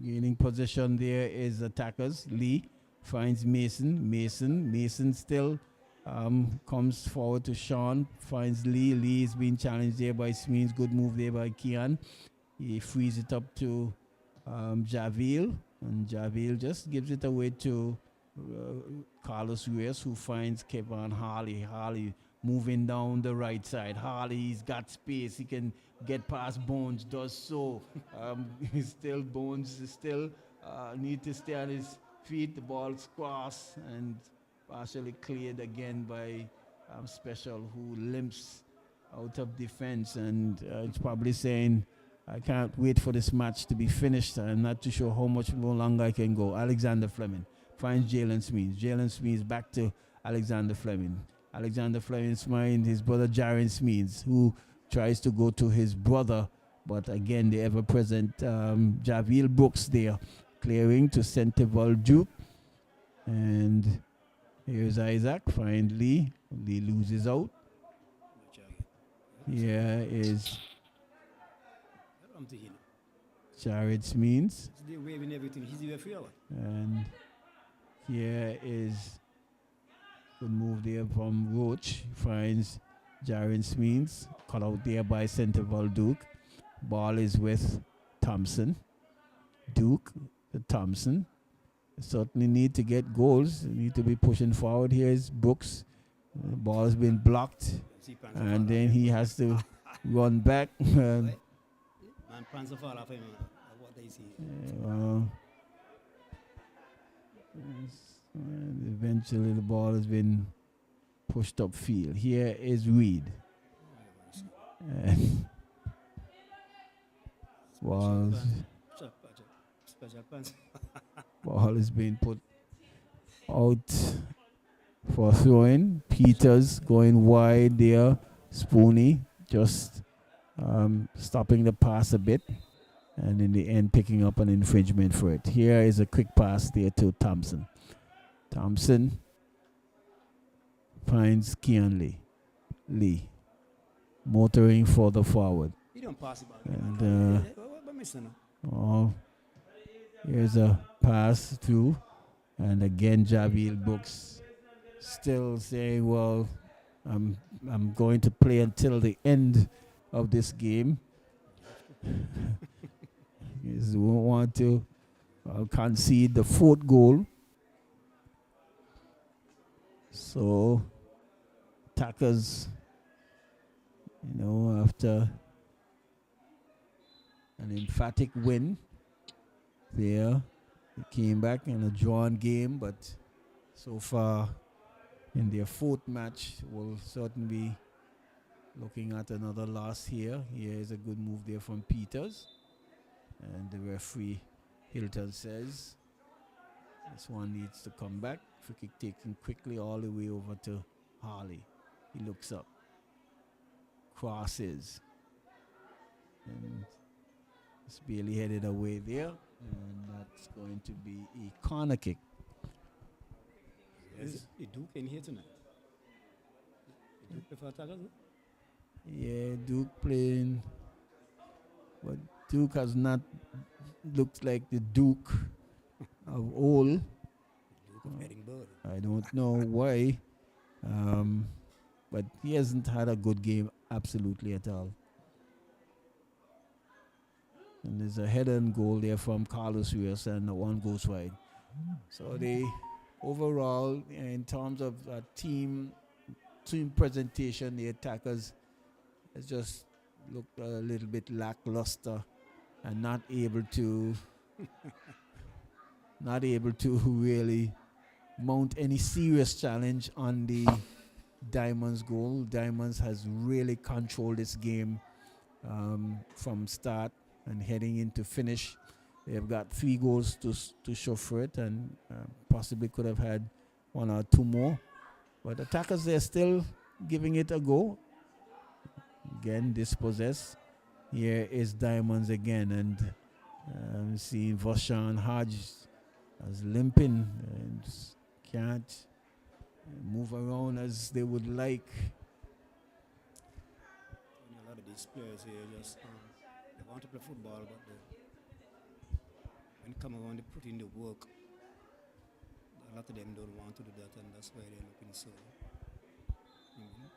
Gaining possession there is attackers. Lee finds Mason. Mason still comes forward to Sean. Finds Lee. Lee is being challenged there by Smeens. Good move there by Kian. He frees it up to Javil. And Javil just gives it away to Carlos Reyes, who finds Kevin Harley. Harley moving down the right side. Harley's got space. He can get past Bones, does so. Bones still need to stay on his feet. The ball's crossed and partially cleared again by Special, who limps out of defense. And it's probably saying, I can't wait for this match to be finished. I'm not too sure how much more longer I can go. Alexander Fleming finds Jalen Smith. Jalen Smith back to Alexander Fleming. Alexander Fleming's mind his brother Jaren Smith, who tries to go to his brother, but again the ever-present Javil Brooks there, clearing to Centerval Duke, and Here's Isaac, find Lee. Lee loses out. Here is I'm thinking, Jared Means. it's the waving everything. He's the referee. And here is good move there from Roach. Finds Jared Means. Cut out there by Centre Duke. Ball is with Thompson. Duke to Thompson. Certainly need to get goals. Need to be pushing forward. Here's Brooks. The ball has been blocked. And then he has to run back. Man, pants fall off him. What they see. And eventually the ball has been pushed upfield. Here is Reed. And Special pants. ball is being put out for throwing. Peters going wide there. Spooney just stopping the pass a bit. And in the end, picking up an infringement for it. Here is a quick pass there to Thompson. Thompson finds Kean Lee. Motoring further forward. He don't pass it back. And What missing now? oh, here's a pass through. And again, Javier Brooks still saying, well, I'm going to play until the end of this game. He won't want to concede the fourth goal. So, attackers, after an emphatic win there, they came back in a drawn game, but so far in their fourth match, will certainly be looking at another loss here. Here is a good move there from Peters. And the referee, Hilton, says this one needs to come back. Free kick taken quickly all the way over to Harley. He looks up. Crosses. And it's barely headed away there. And that's going to be a corner kick. Is Duke in here tonight? Duke prefer attackers? Yeah, Duke playing. But Duke has not looked like the Duke of old. Duke of Edinburgh. I don't know why. But he hasn't had a good game absolutely at all. And there's a header and goal there from Carlos Rios, and the one goes wide. So they overall, in terms of team presentation, the attackers has just looked a little bit lackluster and not able to really mount any serious challenge on the Diamonds goal. Diamonds has really controlled this game from start and heading into finish. They've got 3 goals to show for it, and possibly could have had 1 or 2 more. But attackers, they're still giving it a go. Again, dispossessed. Here is Diamonds again, and seeing Vashan Hodge as limping and can't move around as they would like. A lot of these players here just they want to play football, but when they come around, they put in the work. A lot of them don't want to do that, and that's why they're looking so.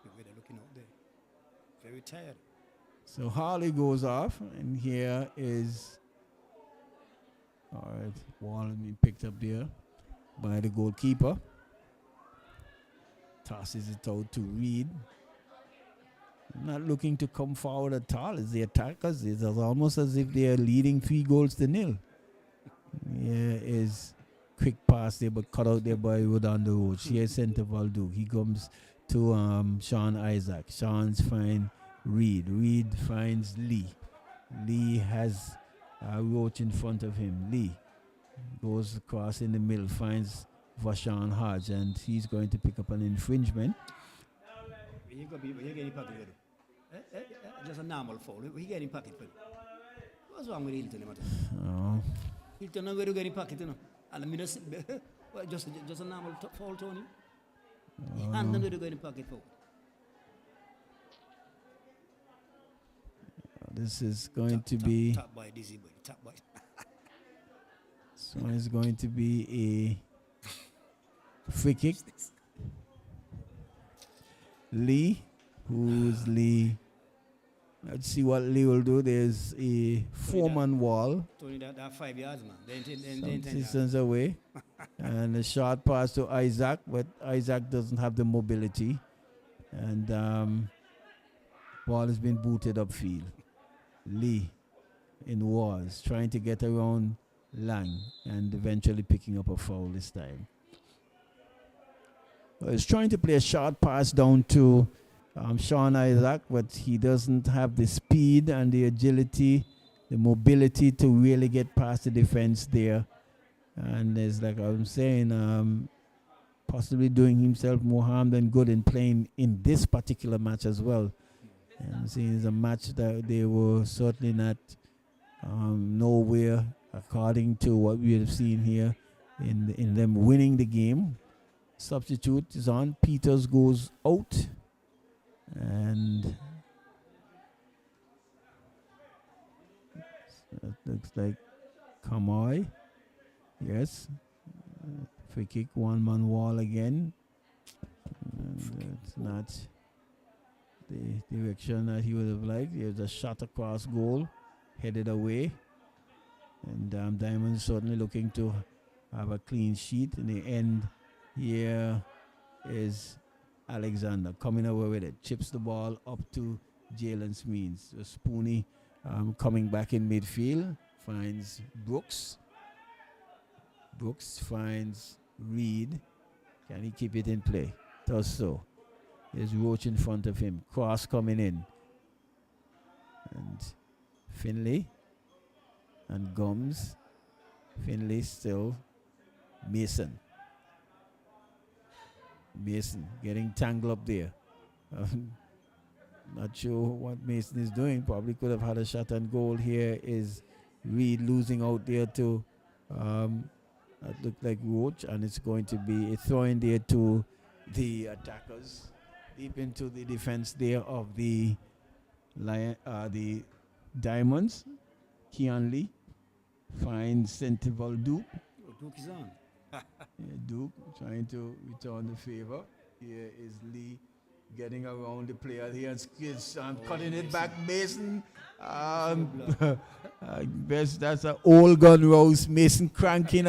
The way they're looking out there, very tired. So Harley goes off, and here is, all right, ball being picked up there by the goalkeeper. Tosses it out to Reed. Not looking to come forward at all. It's the attackers. It's almost as if they are leading 3-0. Here is quick pass there, but cut out there by Rodon the Road. Here's Centre Duke. He comes to Sean Isaac. Sean's find Reed. Reed finds Lee. Lee has Roach in front of him. Lee goes across in the middle, finds Vashan Hodge, and he's going to pick up an infringement. Just a normal foul. We get in pocket for it. What's wrong with Hilton? Oh. Hilton not going to get in pocket, you know. And I mean, just a normal foul, Tony. And then they go in the pocket forward. This is going to be. Top by Dizzy boy. Top by. So it's going to be a free kick. Lee, who's Lee? Let's see what Lee will do. There's a 4-man wall. Tony, that 5 yards, man. Some distance away. And a short pass to Isaac, but Isaac doesn't have the mobility. And ball has been booted upfield. Lee in wars, trying to get around Lang and eventually picking up a foul this time. Well, he's trying to play a short pass down to Sean Isaac, but he doesn't have the speed and the agility, the mobility to really get past the defense there. And it's like I'm saying, possibly doing himself more harm than good in playing in this particular match as well. And seeing it's a match that they were certainly not nowhere according to what we have seen here in them winning the game. Substitute is on. Peters goes out. And it looks like Kamoy. Yes. Free kick, 1-man wall again. And it's not the direction that he would have liked. There's a shot across goal, headed away. And Diamond certainly looking to have a clean sheet. In the end, here is Alexander coming away with it. Chips the ball up to Jalen Smeens. So Spoonie coming back in midfield. Finds Brooks. Brooks finds Reed. Can he keep it in play? Does so. There's Roach in front of him. Cross coming in. And Finley. And Gums. Finley still. Mason. Mason getting tangled up there. Not sure what Mason is doing. Probably could have had a shot on goal. Here is Reed losing out there to that looked like Roach, and it's going to be a throw in there to the attackers deep into the defense there of the Diamonds. Keon Lee finds Sentival Duke. Duke is on. Duke trying to return the favor. Here is Lee getting around the player here and cutting it back. Mason. I guess that's an old gun roast. Mason cranking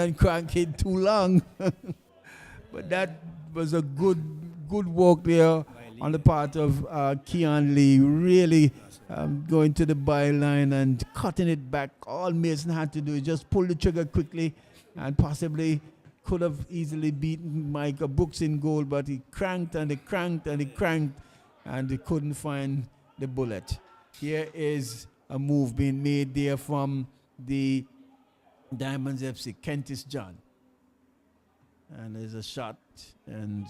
too long. But that was a good work there on the part of Keon Lee. Really going to the byline and cutting it back. All Mason had to do is just pull the trigger quickly and possibly could have easily beaten Micah Brooks in goal, but he cranked and he cranked and he cranked and he couldn't find the bullet. Here is a move being made there from the Diamonds FC, Kentis John. And there's a shot, and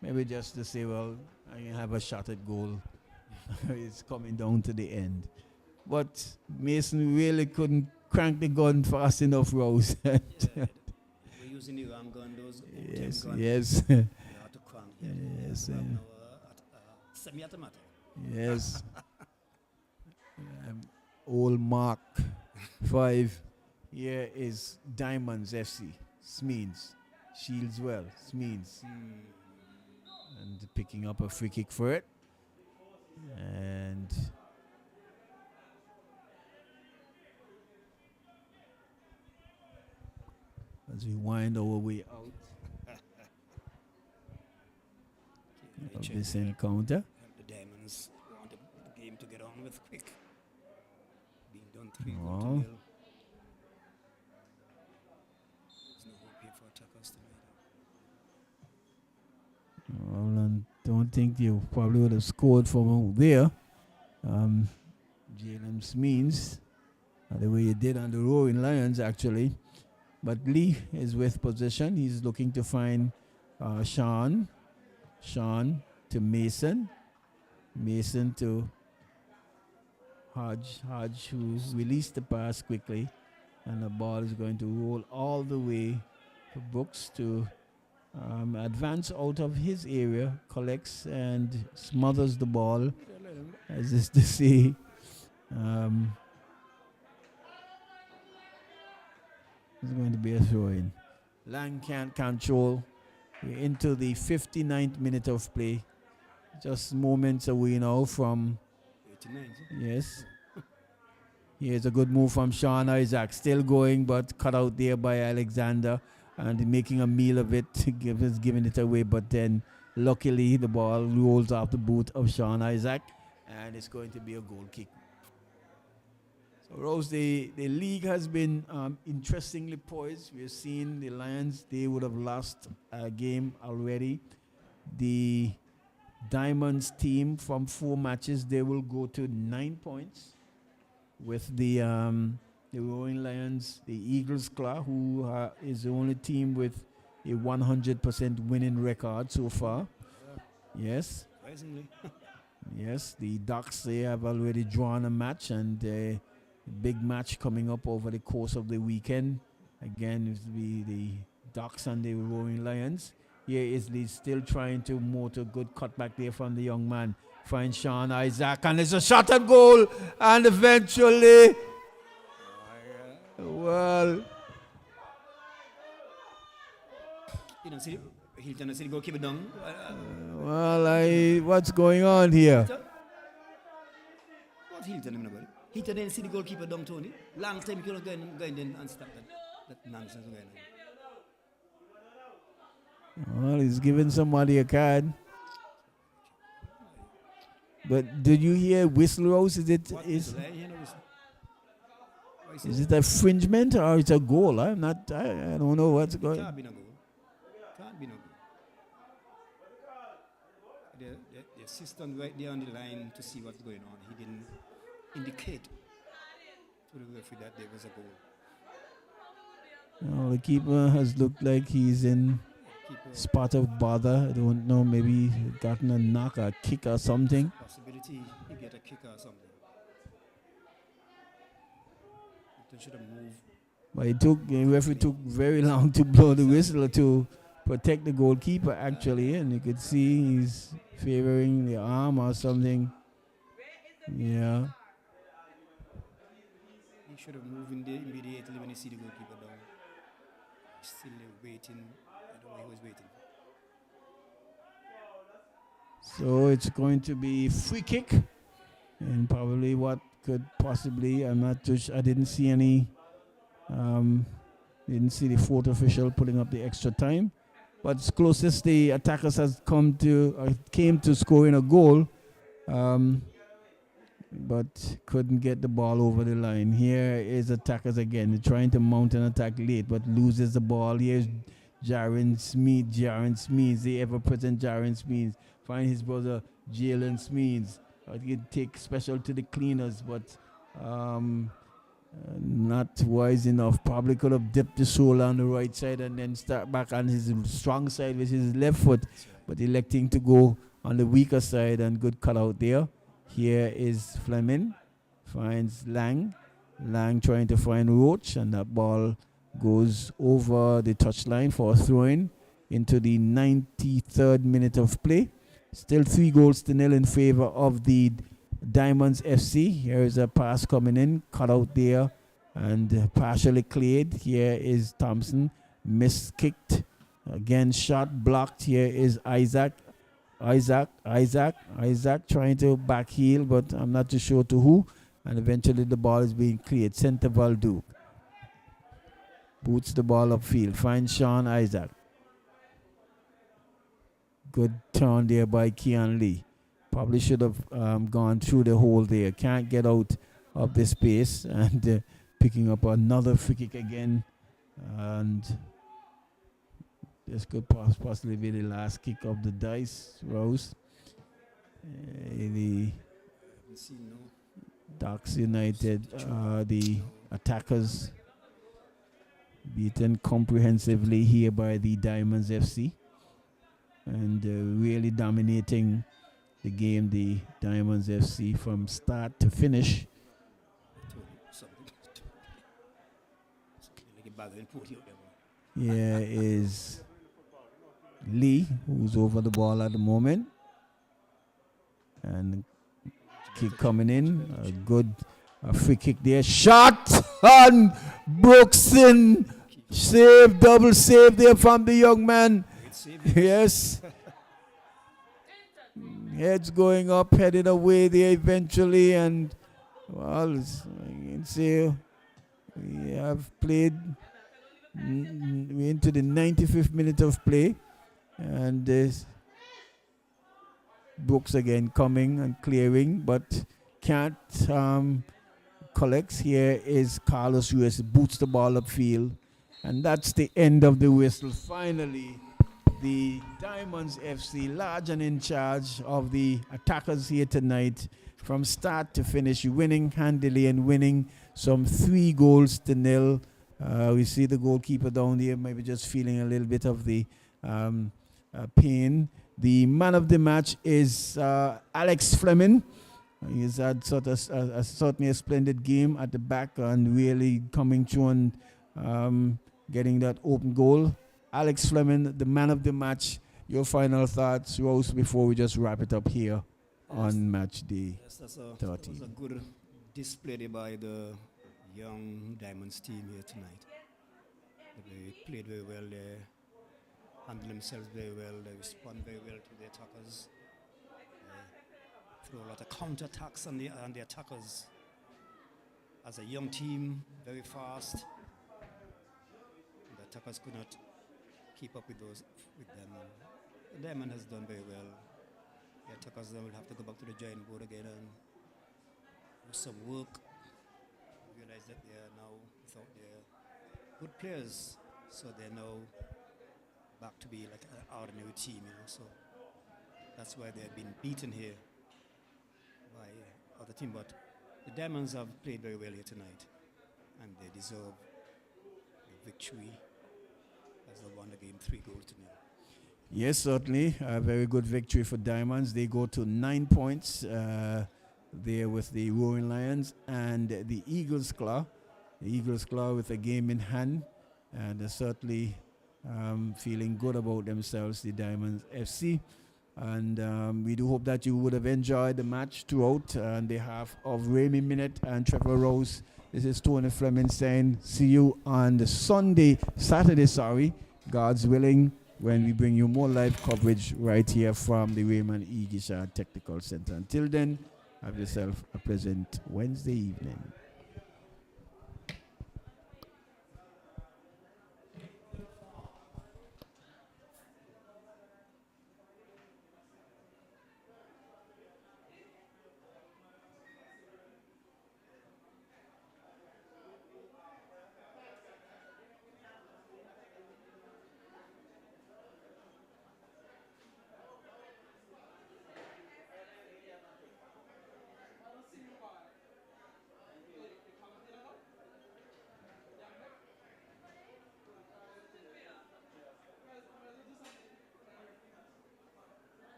maybe just to say, well, I can have a shot at goal. It's coming down to the end. But Mason really couldn't crank the gun fast enough, Rose. Using the ram gun, those yes, gun. Yes. You have to crank here. Yes. Semi-automatic. Yes. Old Mark 5. Here is Diamonds FC. Smeens. Shields well. Smeens. And picking up a free kick for it. And as we wind our way out of this encounter. The Diamonds want the game to get on with quick. Being done 3-0. There's no hope here for attackers tonight. Well, I don't think you probably would have scored from out there. Jalen Smeens, the way you did on the Roaring Lions, actually. But Lee is with possession. He's looking to find Sean. Sean to Mason. Mason to Hodge. Hodge, who released the pass quickly. And the ball is going to roll all the way to Brooks to advance out of his area, collects and smothers the ball, as is to say. Um, it's going to be a throw in. Lang can't control. We're into the 59th minute of play. Just moments away now from. 89. Yes. Here's a good move from Sean Isaac. Still going, but cut out there by Alexander. And making a meal of it, giving it away. But then, luckily, the ball rolls off the boot of Sean Isaac. And it's going to be a goal kick. So, Rose, the league has been interestingly poised. We've seen the Lions, they would have lost a game already. The Diamonds team, from 4 matches, they will go to 9 points. With the Roaring Lions, the Eagles Claw, who is the only team with a 100% winning record so far. Yes. Surprisingly. Yes, the Ducks, they have already drawn a match, and a big match coming up over the course of the weekend. Again, it will be the Ducks and the Roaring Lions. Here is Lee still trying to motor. Good cutback there from the young man. Finds Sean Isaac, and it's a shot at goal, and eventually, well, You know, see, Hilton, see the goalkeeper down. what's going on here? What Hilton, I'm about? Hilton didn't see the goalkeeper down, Tony. Long time he couldn't go in and stop that nonsense going on. Well, he's giving somebody a card. But did you hear whistle, Rose? Is it infringement or it's a goal? I don't know what's going on. Can't be no goal. Can't be no goal. The assistant right there on the line to see what's going on. He didn't indicate to the referee that there was a goal. The keeper has looked like he's in spot of bother. I don't know, maybe gotten a knock, a kick or something. Possibility he get a kick or something. They should have moved. But the referee took very long to blow the whistle to protect the goalkeeper actually, and you could see he's favoring the arm or something. Yeah. He should have moved in there immediately when he see the goalkeeper down. Still waiting. I don't know why he was waiting. So it's going to be free kick, and probably what could possibly, I'm not too sure, I didn't see any, didn't see the fourth official putting up the extra time, but it's closest the attackers has came to scoring a goal, but couldn't get the ball over the line. Here is attackers again. They're trying to mount an attack late, but loses the ball. Here's Jaron Smeeds, the ever-present Jaron Smeeds. Find his brother Jalen Smeeds. He can take special to the cleaners, but not wise enough. Probably could have dipped the shoulder on the right side and then start back on his strong side with his left foot, but electing to go on the weaker side, and good cut out there. Here is Fleming, finds Lang. Lang trying to find Roach, and that ball goes over the touchline for a throw-in into the 93rd minute of play. Still 3-0 in favor of the Diamonds FC. Here is a pass coming in, cut out there, and partially cleared. Here is Thompson, miskicked. Again, shot blocked. Here is Isaac trying to back heel, but I'm not too sure to who. And eventually the ball is being cleared. Center Valdu boots the ball upfield. Finds Sean Isaac. Good turn there by Kean Lee. Probably should have gone through the hole there. Can't get out of the space, and picking up another free kick again. And this could possibly be the last kick of the dice, Rose. The Ducks United, the attackers, beaten comprehensively here by the Diamonds FC, and really dominating the game, the Diamonds FC, from start to finish. Yeah, is Lee, who's over the ball at the moment. And kick coming in. A good free kick there. Shot on Brookson. Save, double save there from the young man. Yes. Heads going up, headed away there eventually. And, well, you can see we have played. We're into the 95th minute of play. And Brooks again coming and clearing, but can't collects. Here is Carlos Ruiz, boots the ball upfield, and that's the end of the whistle. Finally, the Diamonds FC, large and in charge of the attackers here tonight, from start to finish, winning handily and winning some 3-0. We see the goalkeeper down there, maybe just feeling a little bit of the pain. The man of the match is Alex Fleming. He's had certainly a splendid game at the back and really coming through and getting that open goal. Alex Fleming, the man of the match. Your final thoughts, Rose, before we just wrap it up here on match day 13. That was a good display by the young Diamonds team here tonight. They played very well there, handled themselves very well, they respond very well to the attackers. Through a lot of counter-attacks on the attackers. As a young team, very fast. The attackers could not keep up with them. The Diamond has done very well. The attackers then will have to go back to the drawing board again and do some work. Realize that they are now without their good players, so they're now back to be like an ordinary team, So that's why they've been beaten here by other team. But the Diamonds have played very well here tonight, and they deserve the victory as they won the game 3-0. Yes, certainly a very good victory for Diamonds. They go to 9 points there with the Roaring Lions and the Eagles Claw. The Eagles Claw with a game in hand, and they're certainly feeling good about themselves, the Diamonds FC. And we do hope that you would have enjoyed the match throughout. On behalf of Remy Minute and Trevor Rose, this is Tony Fleming saying see you on the Saturday, God's willing, when we bring you more live coverage right here from the Raymond E. Gishard Technical Center. Until then, have yourself a pleasant Wednesday evening.